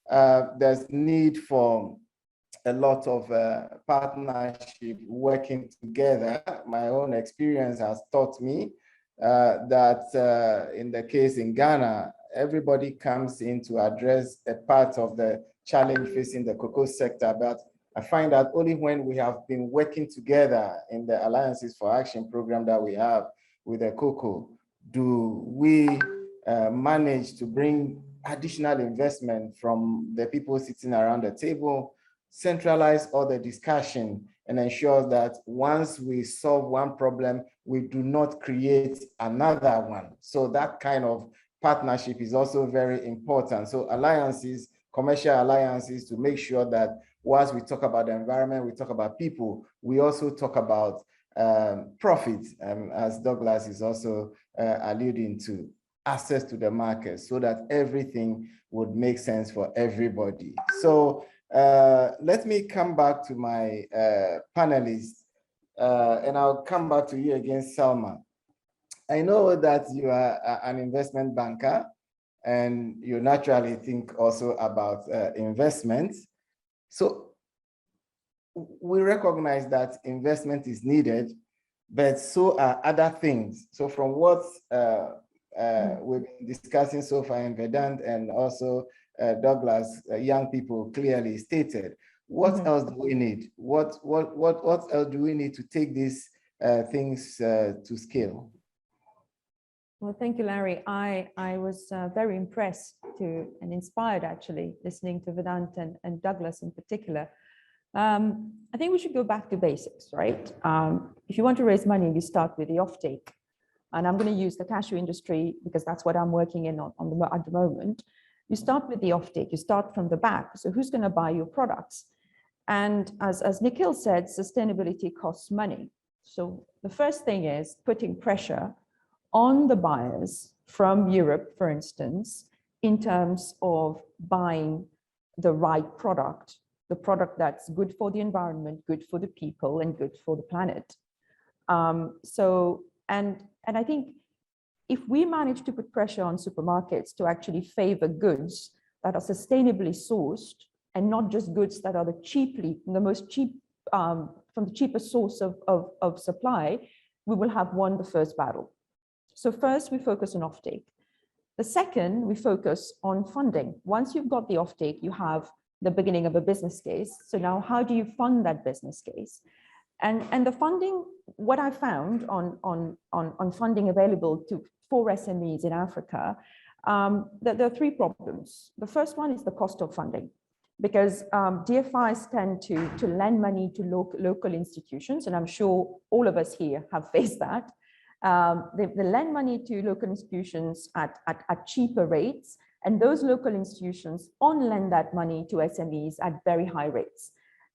There's need for a lot of partnership working together. My own experience has taught me that in the case in Ghana, everybody comes in to address a part of the challenge facing the cocoa sector. But I find that only when we have been working together in the Alliances for Action program that we have with the cocoa, do we manage to bring additional investment from the people sitting around the table, centralize all the discussion, and ensure that once we solve one problem, we do not create another one. So that kind of partnership is also very important. So alliances, commercial alliances, to make sure that whilst we talk about the environment, we talk about people, we also talk about profit, as Douglas is also alluding to, access to the market, so that everything would make sense for everybody. So let me come back to my panelists, and I'll come back to you again, Salma. I know that you are an investment banker, and you naturally think also about investments. So we recognize that investment is needed, but so are other things. So from what we've been discussing so far in Vedant, and also Douglas, young people clearly stated, what else do we need? What else do we need to take these things to scale? Well, thank you, Larry. I was very impressed and inspired actually listening to Vedant and Douglas in particular. I think we should go back to basics, right? If you want to raise money, you start with the offtake. And I'm going to use the cashew industry because that's what I'm working in at the moment. You start with the offtake, you start from the back. So who's going to buy your products? And as Nikhil said, sustainability costs money. So the first thing is putting pressure on the buyers from Europe, for instance, in terms of buying the right product, the product that's good for the environment, good for the people, and good for the planet. And I think if we manage to put pressure on supermarkets to actually favor goods that are sustainably sourced and not just goods that are the cheapest source of supply, we will have won the first battle. So first, we focus on offtake. The second, we focus on funding. Once you've got the offtake, you have the beginning of a business case. So now, how do you fund that business case? And the funding, what I found on funding available for SMEs in Africa, there are three problems. The first one is the cost of funding, because DFIs tend to lend money to local institutions, and I'm sure all of us here have faced that. They lend money to local institutions at cheaper rates, and those local institutions on-lend that money to SMEs at very high rates.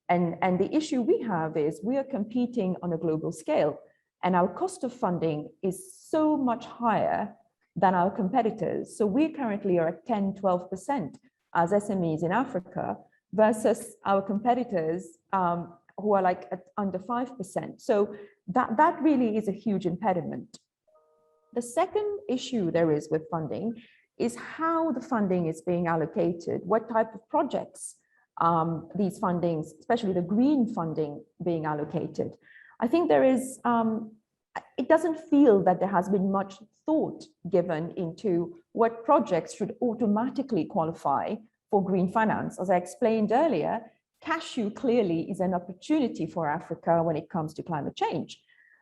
And the issue we have is we are competing on a global scale, and our cost of funding is so much higher than our competitors. So we currently are at 10, 12% as SMEs in Africa versus our competitors who are like at under 5%. So that really is a huge impediment. The second issue there is with funding is how the funding is being allocated, what type of projects these fundings, especially the green funding, being allocated. I think there is, it doesn't feel that there has been much thought given into what projects should automatically qualify for green finance. As I explained earlier, cashew clearly is an opportunity for Africa when it comes to climate change.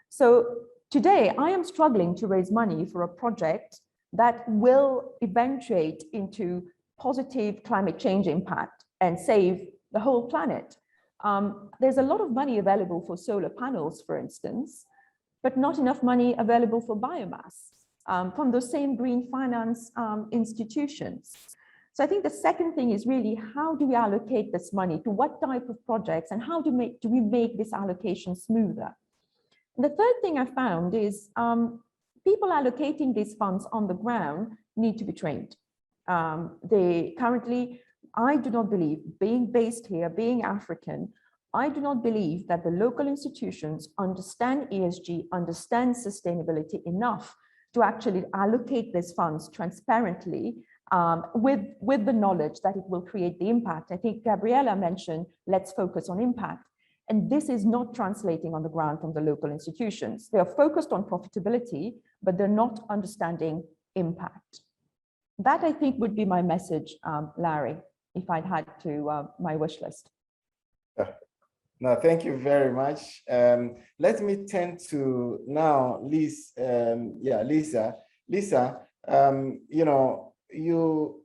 So today I am struggling to raise money for a project that will eventuate into positive climate change impact and save the whole planet. There's a lot of money available for solar panels, for instance, but not enough money available for biomass from those same green finance institutions. So I think the second thing is really, how do we allocate this money to what type of projects, and how do we make this allocation smoother? And the third thing I found is people allocating these funds on the ground need to be trained. I do not believe, being based here, being African, I do not believe that the local institutions understand ESG, understand sustainability enough to actually allocate these funds transparently with the knowledge that it will create the impact. I think Gabriela mentioned, let's focus on impact. And this is not translating on the ground from the local institutions. They are focused on profitability, but they're not understanding impact. That, I think, would be my message, Larry, if I'd had to my wish list. No, thank you very much. Let me turn to now Lisa. Lisa, you know, you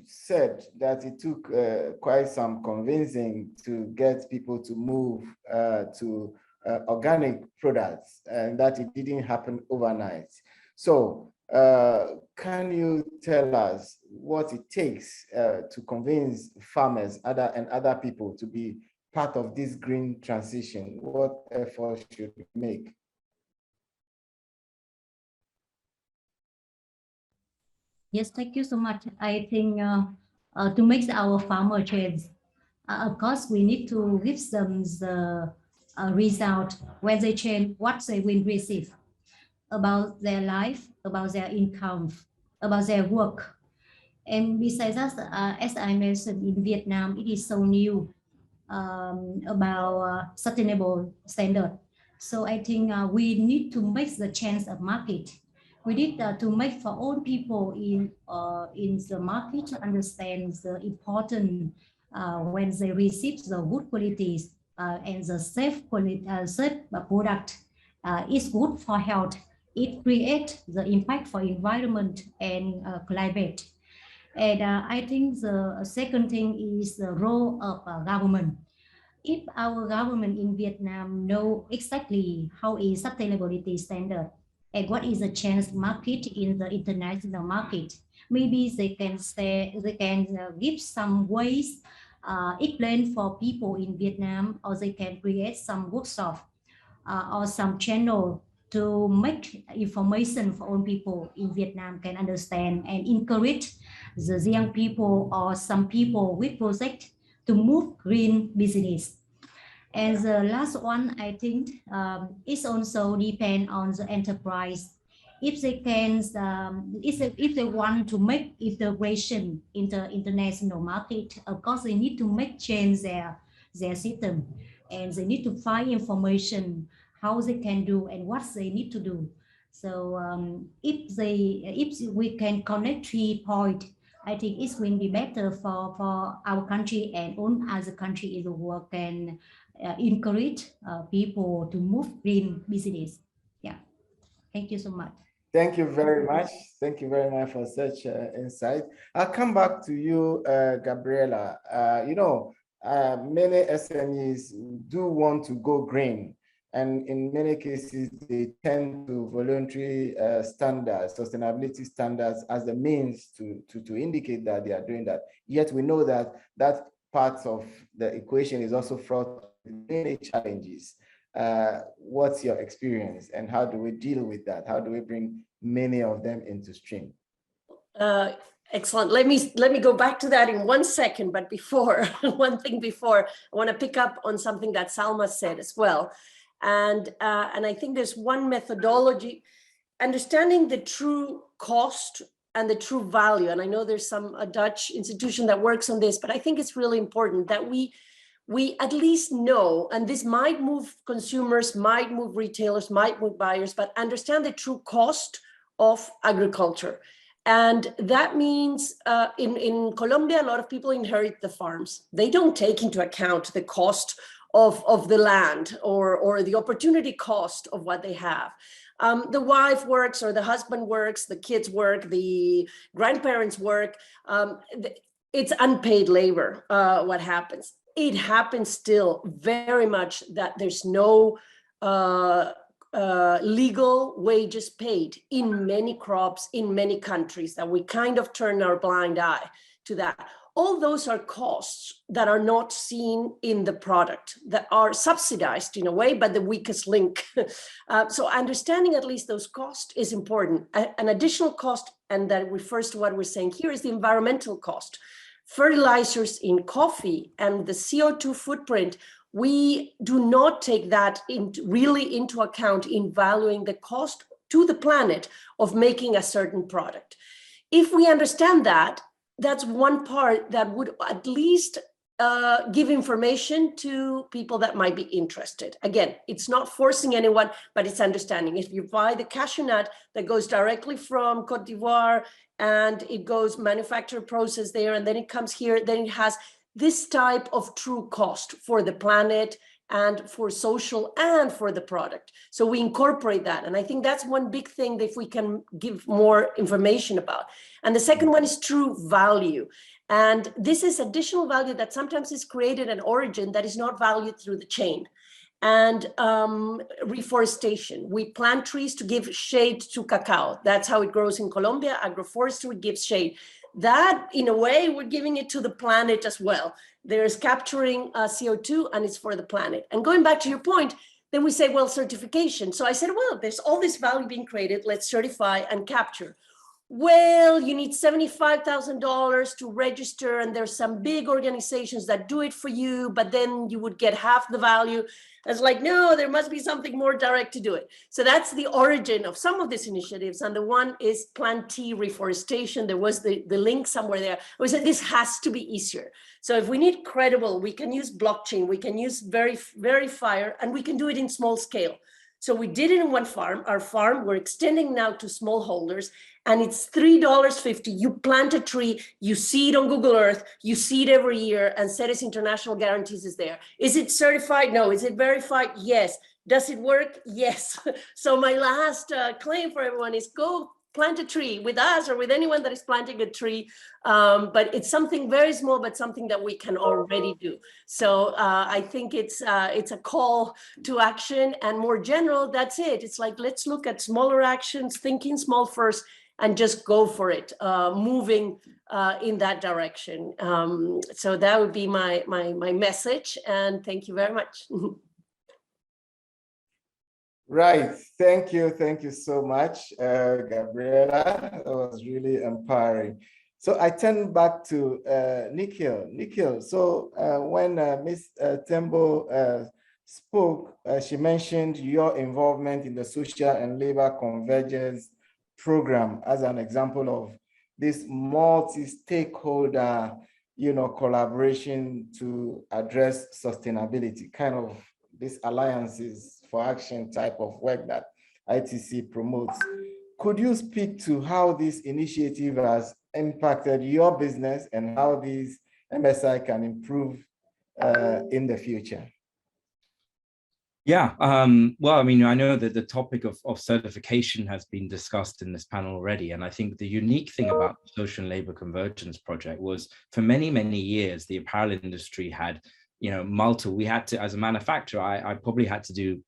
said that it took quite some convincing to get people to move to organic products, and that it didn't happen overnight. So can you tell us what it takes to convince farmers and other people to be part of this green transition? What efforts should we make? Yes, thank you so much. I think to make our farmer change, of course, we need to give them the result when they change, what they will receive about their life, about their income, about their work. And besides that, as I mentioned, in Vietnam, it is so new about sustainable standard. So I think we need to make the chance of market. We need to make for all people in the market to understand the important when they receive the good qualities and the safe quality, safe product is good for health it creates the impact for environment and climate. And I think the second thing is the role of government. If our government in Vietnam know exactly how is sustainability standard and what is the chance market in the international market, maybe they can say they can give some ways explain for people in Vietnam, or they can create some workshop or some channel to make information for all people in Vietnam can understand and encourage the young people or some people with project to move green business. And the last one, I think, is also depend on the enterprise. If they can, if they want to make integration in the international market, of course they need to make change their system, and they need to find information how they can do and what they need to do. So if we can connect 3 points, I think it will be better for our country, and all other countries in the world can encourage people to move green business. Yeah, thank you so much. Thank you very much. Thank you very much for such insight. I'll come back to you, Gabriela. Many SMEs do want to go green, and in many cases, they tend to voluntary standards, sustainability standards as the means to indicate that they are doing that. Yet we know that that part of the equation is also fraught with many challenges. What's your experience, and how do we deal with that? How do we bring many of them into stream? Excellent. Let me go back to that in 1 second, but before one thing before, I want to pick up on something that Salma said as well, and I think there's one methodology, understanding the true cost and the true value. And I know there's a Dutch institution that works on this, but I think it's really important that we at least know, and this might move consumers, might move retailers, might move buyers, but understand the true cost of agriculture. And that means in Colombia, a lot of people inherit the farms. They don't take into account the cost of the land or the opportunity cost of what they have. The wife works, or the husband works, the kids work, the grandparents work. It's unpaid labor, what happens. It happens still very much that there's no legal wages paid in many crops, in many countries, that we kind of turn our blind eye to that. All those are costs that are not seen in the product, that are subsidized in a way, but the weakest link. So understanding at least those costs is important. An additional cost, and that refers to what we're saying here, is the environmental cost. Fertilizers in coffee and the CO2 footprint, we do not take that really into account in valuing the cost to the planet of making a certain product. If we understand that, that's one part that would at least give information to people that might be interested. Again, it's not forcing anyone, but it's understanding. If you buy the cashew nut that goes directly from Cote d'Ivoire, and it goes manufactured process there, and then it comes here, then it has this type of true cost for the planet and for social and for the product. So we incorporate that. And I think that's one big thing that if we can give more information about. And the second one is true value. And this is additional value that sometimes is created at origin that is not valued through the chain. And reforestation. We plant trees to give shade to cacao. That's how it grows in Colombia. Agroforestry gives shade. That, in a way, we're giving it to the planet as well. There's capturing CO2, and it's for the planet. And going back to your point, then we say, well, certification. So I said, well, there's all this value being created. Let's certify and capture. Well, you need $75,000 to register, and there's some big organizations that do it for you, but then you would get half the value. It's like, no, there must be something more direct to do it. So that's the origin of some of these initiatives. And the one is plantee reforestation. There was the link somewhere there. We said this has to be easier. So if we need credible, we can use blockchain, we can use verifier, and we can do it in small scale. So we did it in one farm. Our farm, we're extending now to smallholders, and it's $3.50. You plant a tree, you see it on Google Earth, you see it every year, and CETES International Guarantees is there. Is it certified? No. Is it verified? Yes. Does it work? Yes. So my last claim for everyone is go plant a tree with us or with anyone that is planting a tree. But it's something very small, but something that we can already do. So I think it's a call to action, and more general, that's it. It's like, let's look at smaller actions, thinking small first, and just go for it, moving in that direction. So that would be my message, and thank you very much. Right. Thank you so much, Gabriela. That was really empowering. So I turn back to Nikhil. Nikhil, so when Ms. Tembo spoke, she mentioned your involvement in the social and labor convergence program as an example of this multi-stakeholder, collaboration to address sustainability, kind of these alliances for action type of work that ITC promotes. Could you speak to how this initiative has impacted your business and how these MSI can improve in the future? Yeah, well, I mean, I know that the topic of certification has been discussed in this panel already. And I think the unique thing about the Social and Labor Convergence Project was for many, many years, the apparel industry had, multiple, we had to, as a manufacturer, I probably had to do,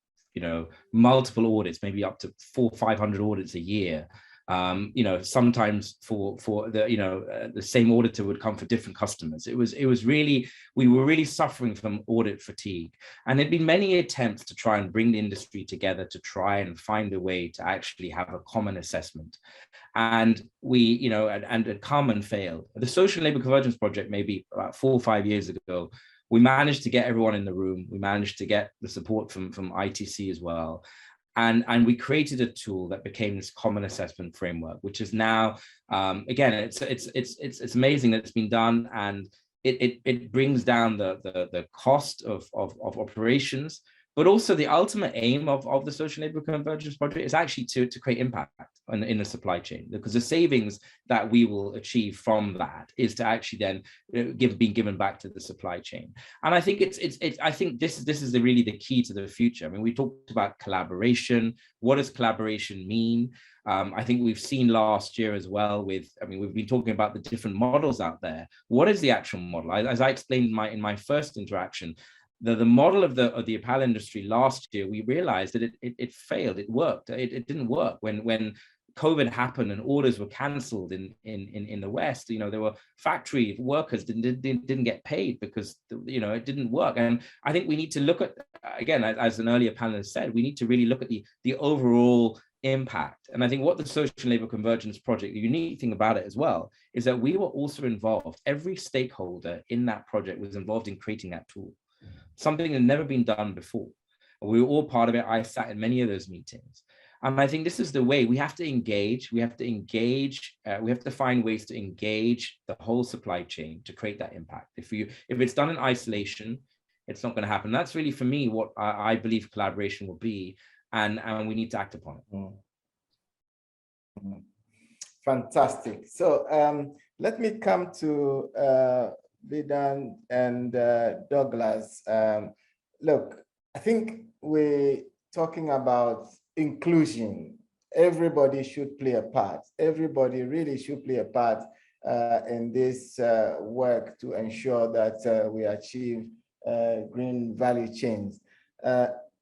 multiple audits, maybe up to 400 or 500 audits a year. Sometimes for the the same auditor would come for different customers. It was really, we were really suffering from audit fatigue, and there'd been many attempts to try and bring the industry together to try and find a way to actually have a common assessment. And we, and it come and failed. The Social Labor Convergence Project, maybe about 4 or 5 years ago, we managed to get everyone in the room. We managed to get the support from ITC as well. And we created a tool that became this common assessment framework, which is now, again, it's amazing that it's been done, and it brings down the cost of operations, but also the ultimate aim of the Social Labor Convergence Project is actually to create impact in the supply chain, because the savings that we will achieve from that is to actually then being given back to the supply chain. And I think I think this is really the key to the future. I mean, we talked about collaboration. What does collaboration mean? I think we've seen last year as well with, we've been talking about the different models out there. What is the actual model? As I explained in my first interaction, the model of the apparel industry last year, we realized that it failed. It worked. It didn't work when COVID happened and orders were cancelled in the West. There were factory workers didn't get paid because it didn't work. And I think we need to look at, again, as an earlier panelist said, we need to really look at the overall impact. And I think what the Social Labor Convergence Project, the unique thing about it as well, is that we were also involved. Every stakeholder in that project was involved in creating that tool. Something that had never been done before. We were all part of it. I sat in many of those meetings. And I think this is the way we have to engage. We have to find ways to engage the whole supply chain to create that impact. If it's done in isolation, it's not going to happen. That's really, for me, what I believe collaboration will be, and we need to act upon it. Fantastic. So let me come to Vedan and Douglas. Look, I think we're talking about inclusion. Everybody should play a part. Everybody really should play a part in this work to ensure that we achieve green value chains.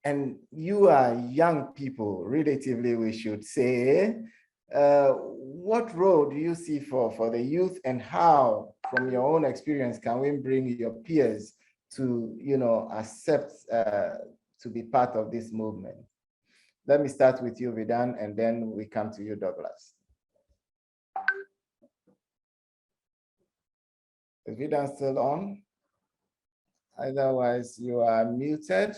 And you are young people, relatively, we should say. What role do you see for the youth, and how, from your own experience, can we bring your peers to, accept to be part of this movement? Let me start with you, Vedan, and then we come to you, Douglas. Is Vedan still on? Otherwise, you are muted.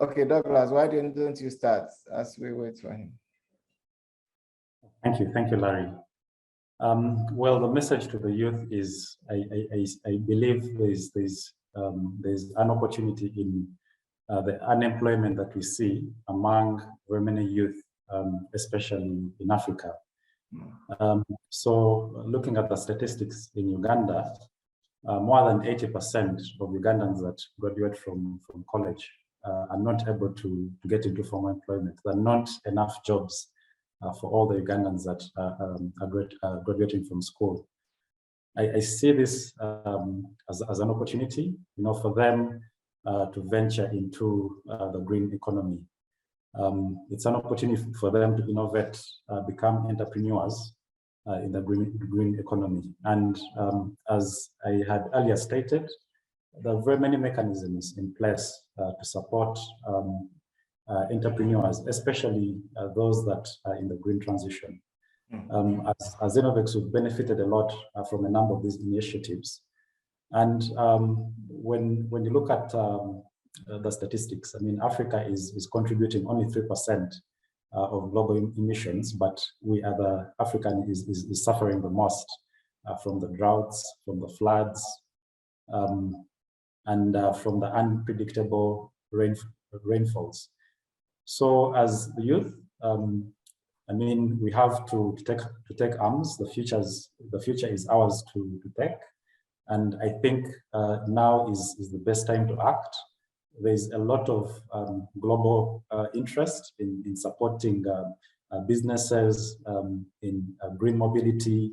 Okay, Douglas, why don't you start as we wait for him? Thank you, Larry. Well, the message to the youth is, I believe there's an opportunity in the unemployment that we see among very many youth, especially in Africa. So looking at the statistics in Uganda, more than 80% of Ugandans that graduate from college are not able to get into formal employment. There are not enough jobs for all the Ugandans that are graduating from school. I see this as an opportunity, for them to venture into the green economy. It's an opportunity for them to innovate, become entrepreneurs in the green economy. And as I had earlier stated, there are very many mechanisms in place to support entrepreneurs, especially those that are in the green transition. As Innovex, we've benefited a lot from a number of these initiatives. And when you look at the statistics, I mean, Africa is contributing only 3% of global emissions, but Africa is suffering the most from the droughts, from the floods, and from the unpredictable rainfalls. So as the youth, I mean, we have to take arms. The future is ours to take. And I think now is the best time to act. There's a lot of global interest in supporting businesses in green mobility,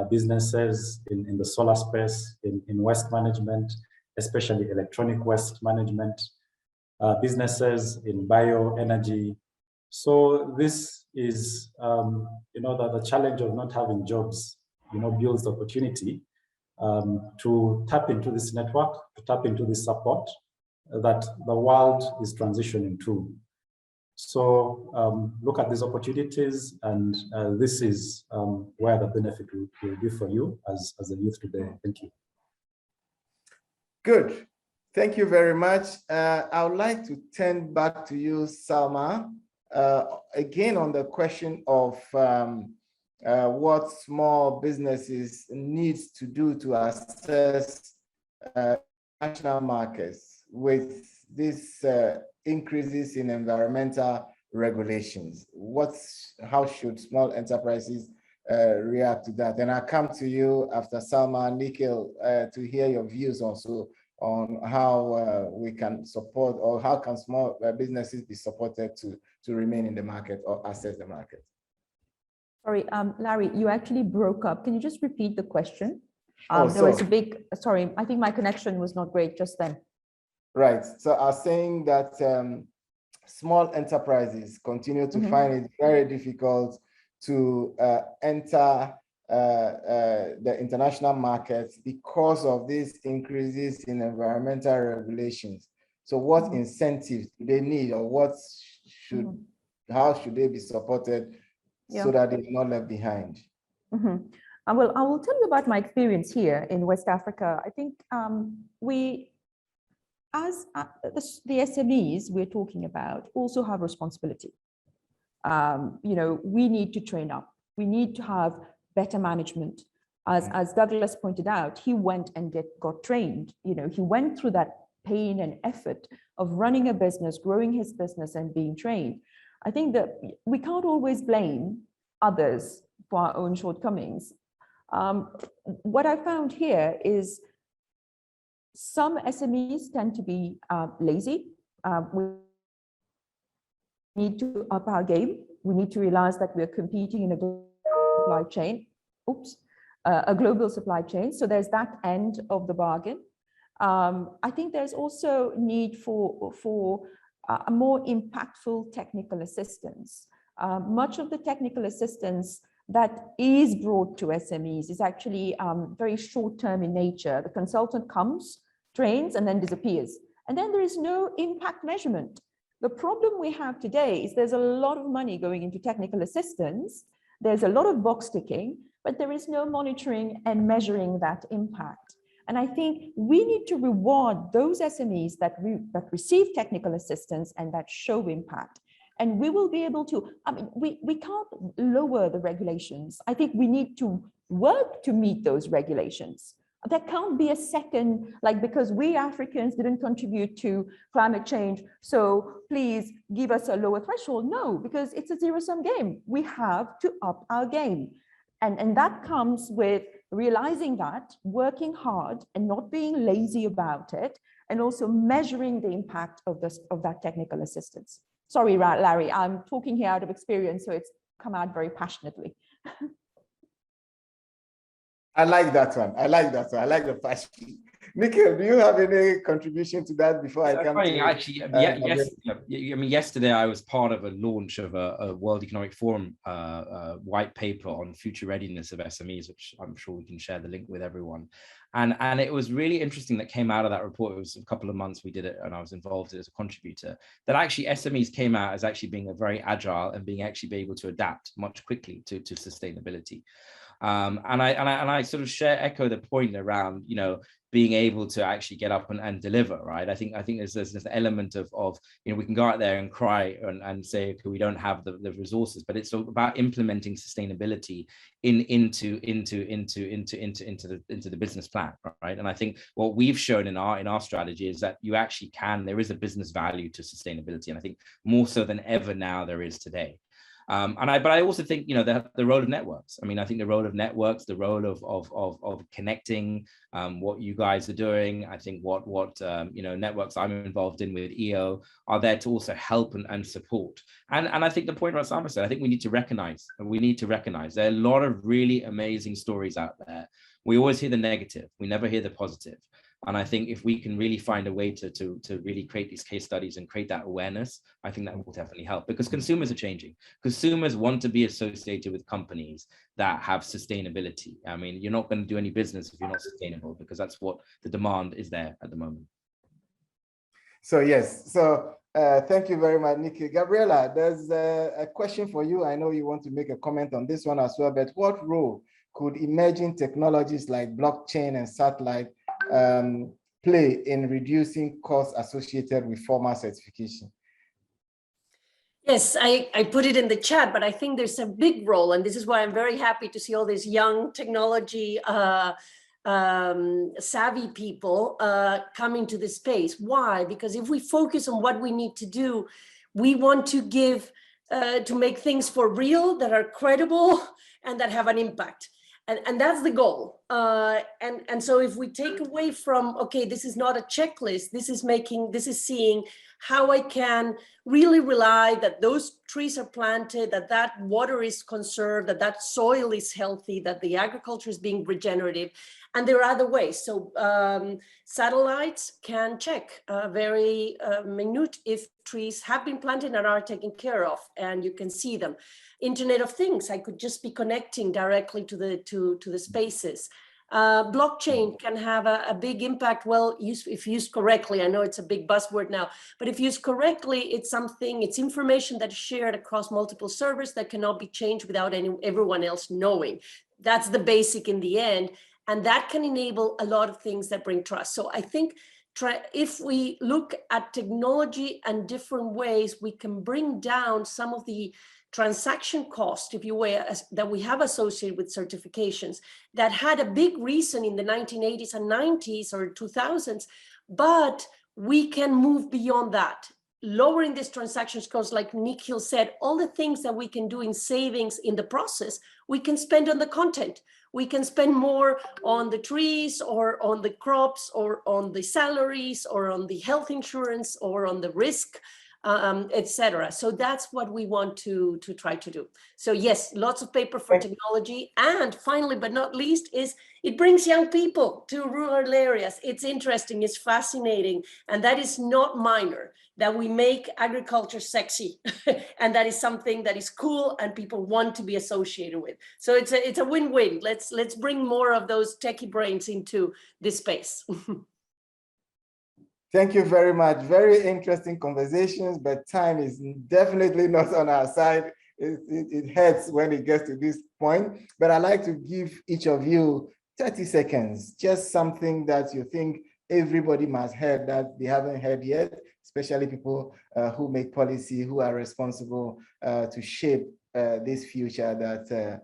businesses in the solar space, in waste management, especially electronic waste management, businesses in bioenergy. So this is, the challenge of not having jobs, builds the opportunity to tap into this network, to tap into this support that the world is transitioning to. So look at these opportunities, and this is where the benefit will be for you as a youth today. Thank you. Good. Thank you very much. I would like to turn back to you, Salma, again on the question of what small businesses needs to do to access national markets with these increases in environmental regulations. How should small enterprises react to that? And I'll come to you after Salma and Nikhil to hear your views also on how we can support, or how can small businesses be supported to remain in the market or access the market. Sorry, Larry, you actually broke up. Can you just repeat the question? There was a big, sorry, I think my connection was not great just then. Right, so I was saying that small enterprises continue to find it very difficult to enter the international markets because of these increases in environmental regulations. So what incentives do they need, or how should they be supported so that they're not left behind? I will tell you about my experience here in West Africa. I think the SMEs we're talking about also have responsibility. We need to train up. We need to have better management. As Douglas pointed out, he went and got trained. He went through that pain and effort of running a business, growing his business, and being trained. I think that we can't always blame others for our own shortcomings. What I found here is some SMEs tend to be lazy. We need to up our game. We need to realize that we're competing in a global supply chain. A global supply chain. So there's that end of the bargain. I think there's also need for a more impactful technical assistance. Much of the technical assistance that is brought to SMEs is actually very short-term in nature. The consultant comes, trains, and then disappears. And then there is no impact measurement. The problem we have today is there's a lot of money going into technical assistance. There's a lot of box ticking, but there is no monitoring and measuring that impact. And I think we need to reward those SMEs that receive technical assistance and that show impact. And we will be able to, we can't lower the regulations. I think we need to work to meet those regulations. There can't be a second, because we Africans didn't contribute to climate change, so please give us a lower threshold. No, because it's a zero-sum game. We have to up our game. And that comes with realizing that, working hard and not being lazy about it, and also measuring the impact of that technical assistance. Sorry, Larry, I'm talking here out of experience, so it's come out very passionately. I like that one. I like that one. I like the passion. Nikhil, do you have any contribution to that before I come to actually, yesterday I was part of a launch of a World Economic Forum white paper on future readiness of SMEs, which I'm sure we can share the link with everyone. And it was really interesting that came out of that report. It was a couple of months we did it, and I was involved as a contributor, that actually SMEs came out as actually being a very agile and being able to adapt much quickly to sustainability. And I sort of echo the point around, being able to actually get up and deliver, right? I think there's this element of we can go out there and cry and say, okay, we don't have the resources, but it's about implementing sustainability into the business plan, right? And I think what we've shown in our strategy is that you actually there is a business value to sustainability, and I think more so than ever now there is today. But I also think, the role of networks. I mean, I think the role of networks, the role of connecting, what you guys are doing. I think what networks I'm involved in with EO are there to also help and support. And I think the point Rassama said, I think we need to recognize there are a lot of really amazing stories out there. We always hear the negative. We never hear the positive. And I think if we can really find a way to really create these case studies and create that awareness, I think that will definitely help, because consumers are changing. Consumers want to be associated with companies that have sustainability. I mean, you're not going to do any business if you're not sustainable, because that's what the demand is there at the moment. So yes, thank you very much, Nikki. Gabriela, there's a question for you. I know you want to make a comment on this one as well, but what role could emerging technologies like blockchain and satellite play in reducing costs associated with formal certification? Yes, I put it in the chat, but I think there's a big role, and this is why I'm very happy to see all these young technology savvy people coming to this space. Why? Because if we focus on what we need to do, we want to to make things for real, that are credible and that have an impact. And that's the goal. And so if we take away from, okay, this is not a checklist, this is seeing how I can really rely that those trees are planted, that water is conserved, that soil is healthy, that the agriculture is being regenerative. And there are other ways. So satellites can check very minute if trees have been planted and are taken care of, and you can see them. Internet of Things, I could just be connecting directly to the spaces. Blockchain can have a big impact. Well, if used correctly, I know it's a big buzzword now, but if used correctly, it's information that is shared across multiple servers that cannot be changed without everyone else knowing. That's the basic in the end. And that can enable a lot of things that bring trust. So I think if we look at technology and different ways, we can bring down some of the transaction cost, if you will, that we have associated with certifications that had a big reason in the 1980s and 90s or 2000s, but we can move beyond that. Lowering these transactions costs, like Nikhil said, all the things that we can do in savings in the process, we can spend on the content. We can spend more on the trees or on the crops or on the salaries or on the health insurance or on the risk, etc. So that's what we want to try to do. So yes, lots of paper for technology. And finally, but not least, is it brings young people to rural areas. It's interesting, it's fascinating. And that is not minor, that we make agriculture sexy. And that is something that is cool and people want to be associated with. So it's a win-win. Let's bring more of those techie brains into this space. Thank you very much. Very interesting conversations, but time is definitely not on our side. It hurts when it gets to this point, but I'd like to give each of you 30 seconds, just something that you think everybody must hear that they haven't heard yet, especially people who make policy, who are responsible to shape this future that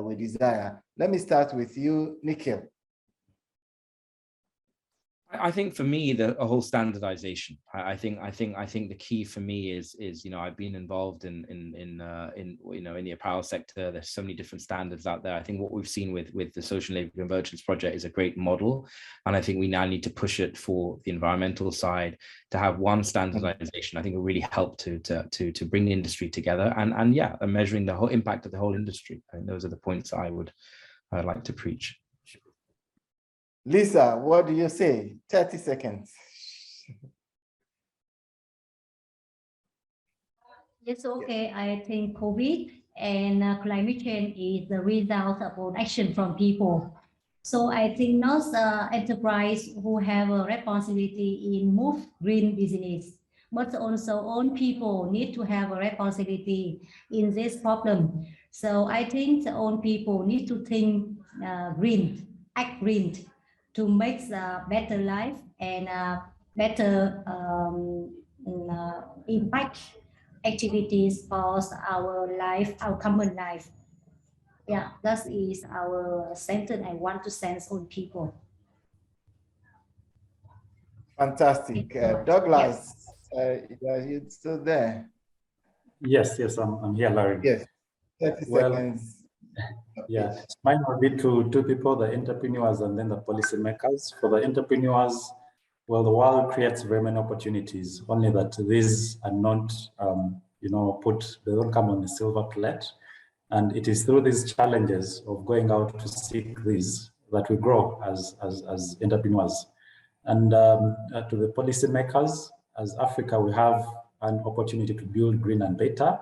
we desire. Let me start with you, Nikhil. I think for me, a whole standardization. I think the key for me is I've been involved in the apparel sector. There's so many different standards out there. I think what we've seen with the Social Labor Convergence project is a great model, and I think we now need to push it for the environmental side to have one standardization. I think will really help to bring the industry together and measuring the whole impact of the whole industry. I think those are the points I'd like to preach. Lisa, what do you say? 30 seconds. Yes, okay. I think COVID and climate change is the result of action from people. So I think not enterprise who have a responsibility in move green business, but also own people need to have a responsibility in this problem. So I think the own people need to think green, act green, to make a better life and better impact activities for our life, our common life. Yeah, that is our sentence I want to send on people. Fantastic. Douglas, are you still there? Yes, I'm here, Larry. Yes, 30 seconds. Yeah, mine will be to two people, the entrepreneurs and then the policymakers. For the entrepreneurs, well, the world creates very many opportunities, only that these are not, they don't come on a silver plate. And it is through these challenges of going out to seek these that we grow as entrepreneurs. And to the policymakers, as Africa, we have an opportunity to build green and better.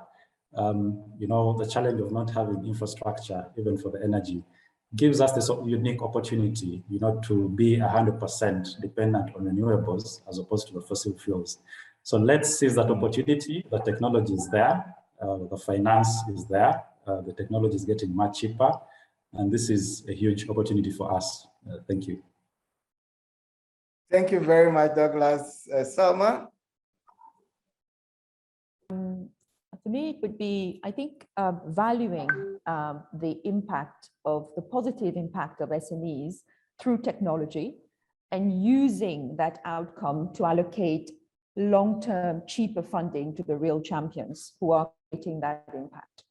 The challenge of not having infrastructure, even for the energy, gives us this unique opportunity, to be 100% dependent on renewables as opposed to the fossil fuels. So let's seize that opportunity. The technology is there, the finance is there, the technology is getting much cheaper, and this is a huge opportunity for us. Thank you. Thank you very much, Douglas. Salma? For me, it would be, I think, valuing the impact of the positive impact of SMEs through technology and using that outcome to allocate long-term, cheaper funding to the real champions who are creating that impact.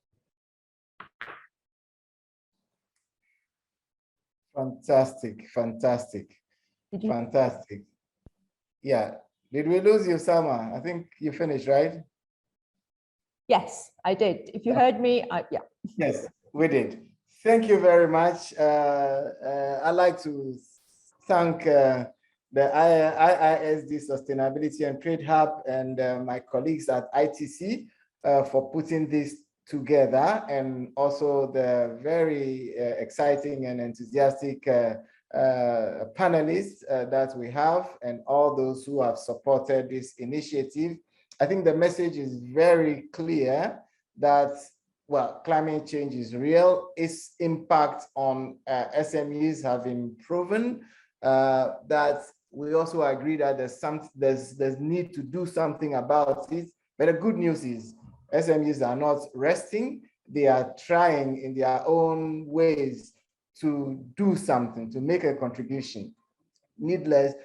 Fantastic. Fantastic. Yeah. Did we lose you, Salma? I think you finished, right? Yes, I did. If you heard me, yeah. Yes, we did. Thank you very much. I'd like to thank the IISD Sustainability and Trade Hub and my colleagues at ITC for putting this together, and also the very exciting and enthusiastic panelists that we have, and all those who have supported this initiative. I think the message is very clear that, well, climate change is real. Its impact on SMEs have been proven. That we also agree that there's need to do something about it. But the good news is SMEs are not resting. They are trying in their own ways to do something, to make a contribution. Needless,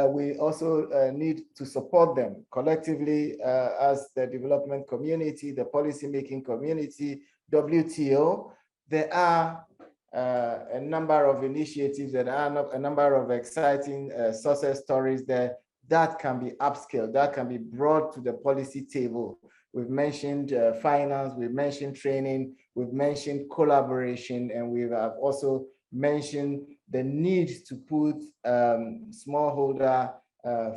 we also need to support them collectively as the development community, the policymaking community, WTO. There are a number of initiatives, there are a number of exciting success stories there that can be upscaled, that can be brought to the policy table. We've mentioned finance, we've mentioned training, we've mentioned collaboration, and we have also mentioned the need to put smallholder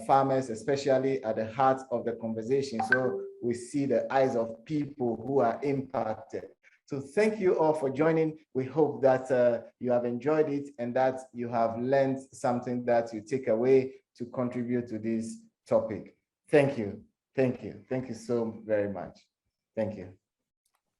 farmers, especially at the heart of the conversation. So we see the eyes of people who are impacted. So thank you all for joining. We hope that you have enjoyed it and that you have learned something that you take away to contribute to this topic. Thank you. Thank you. Thank you so very much. Thank you.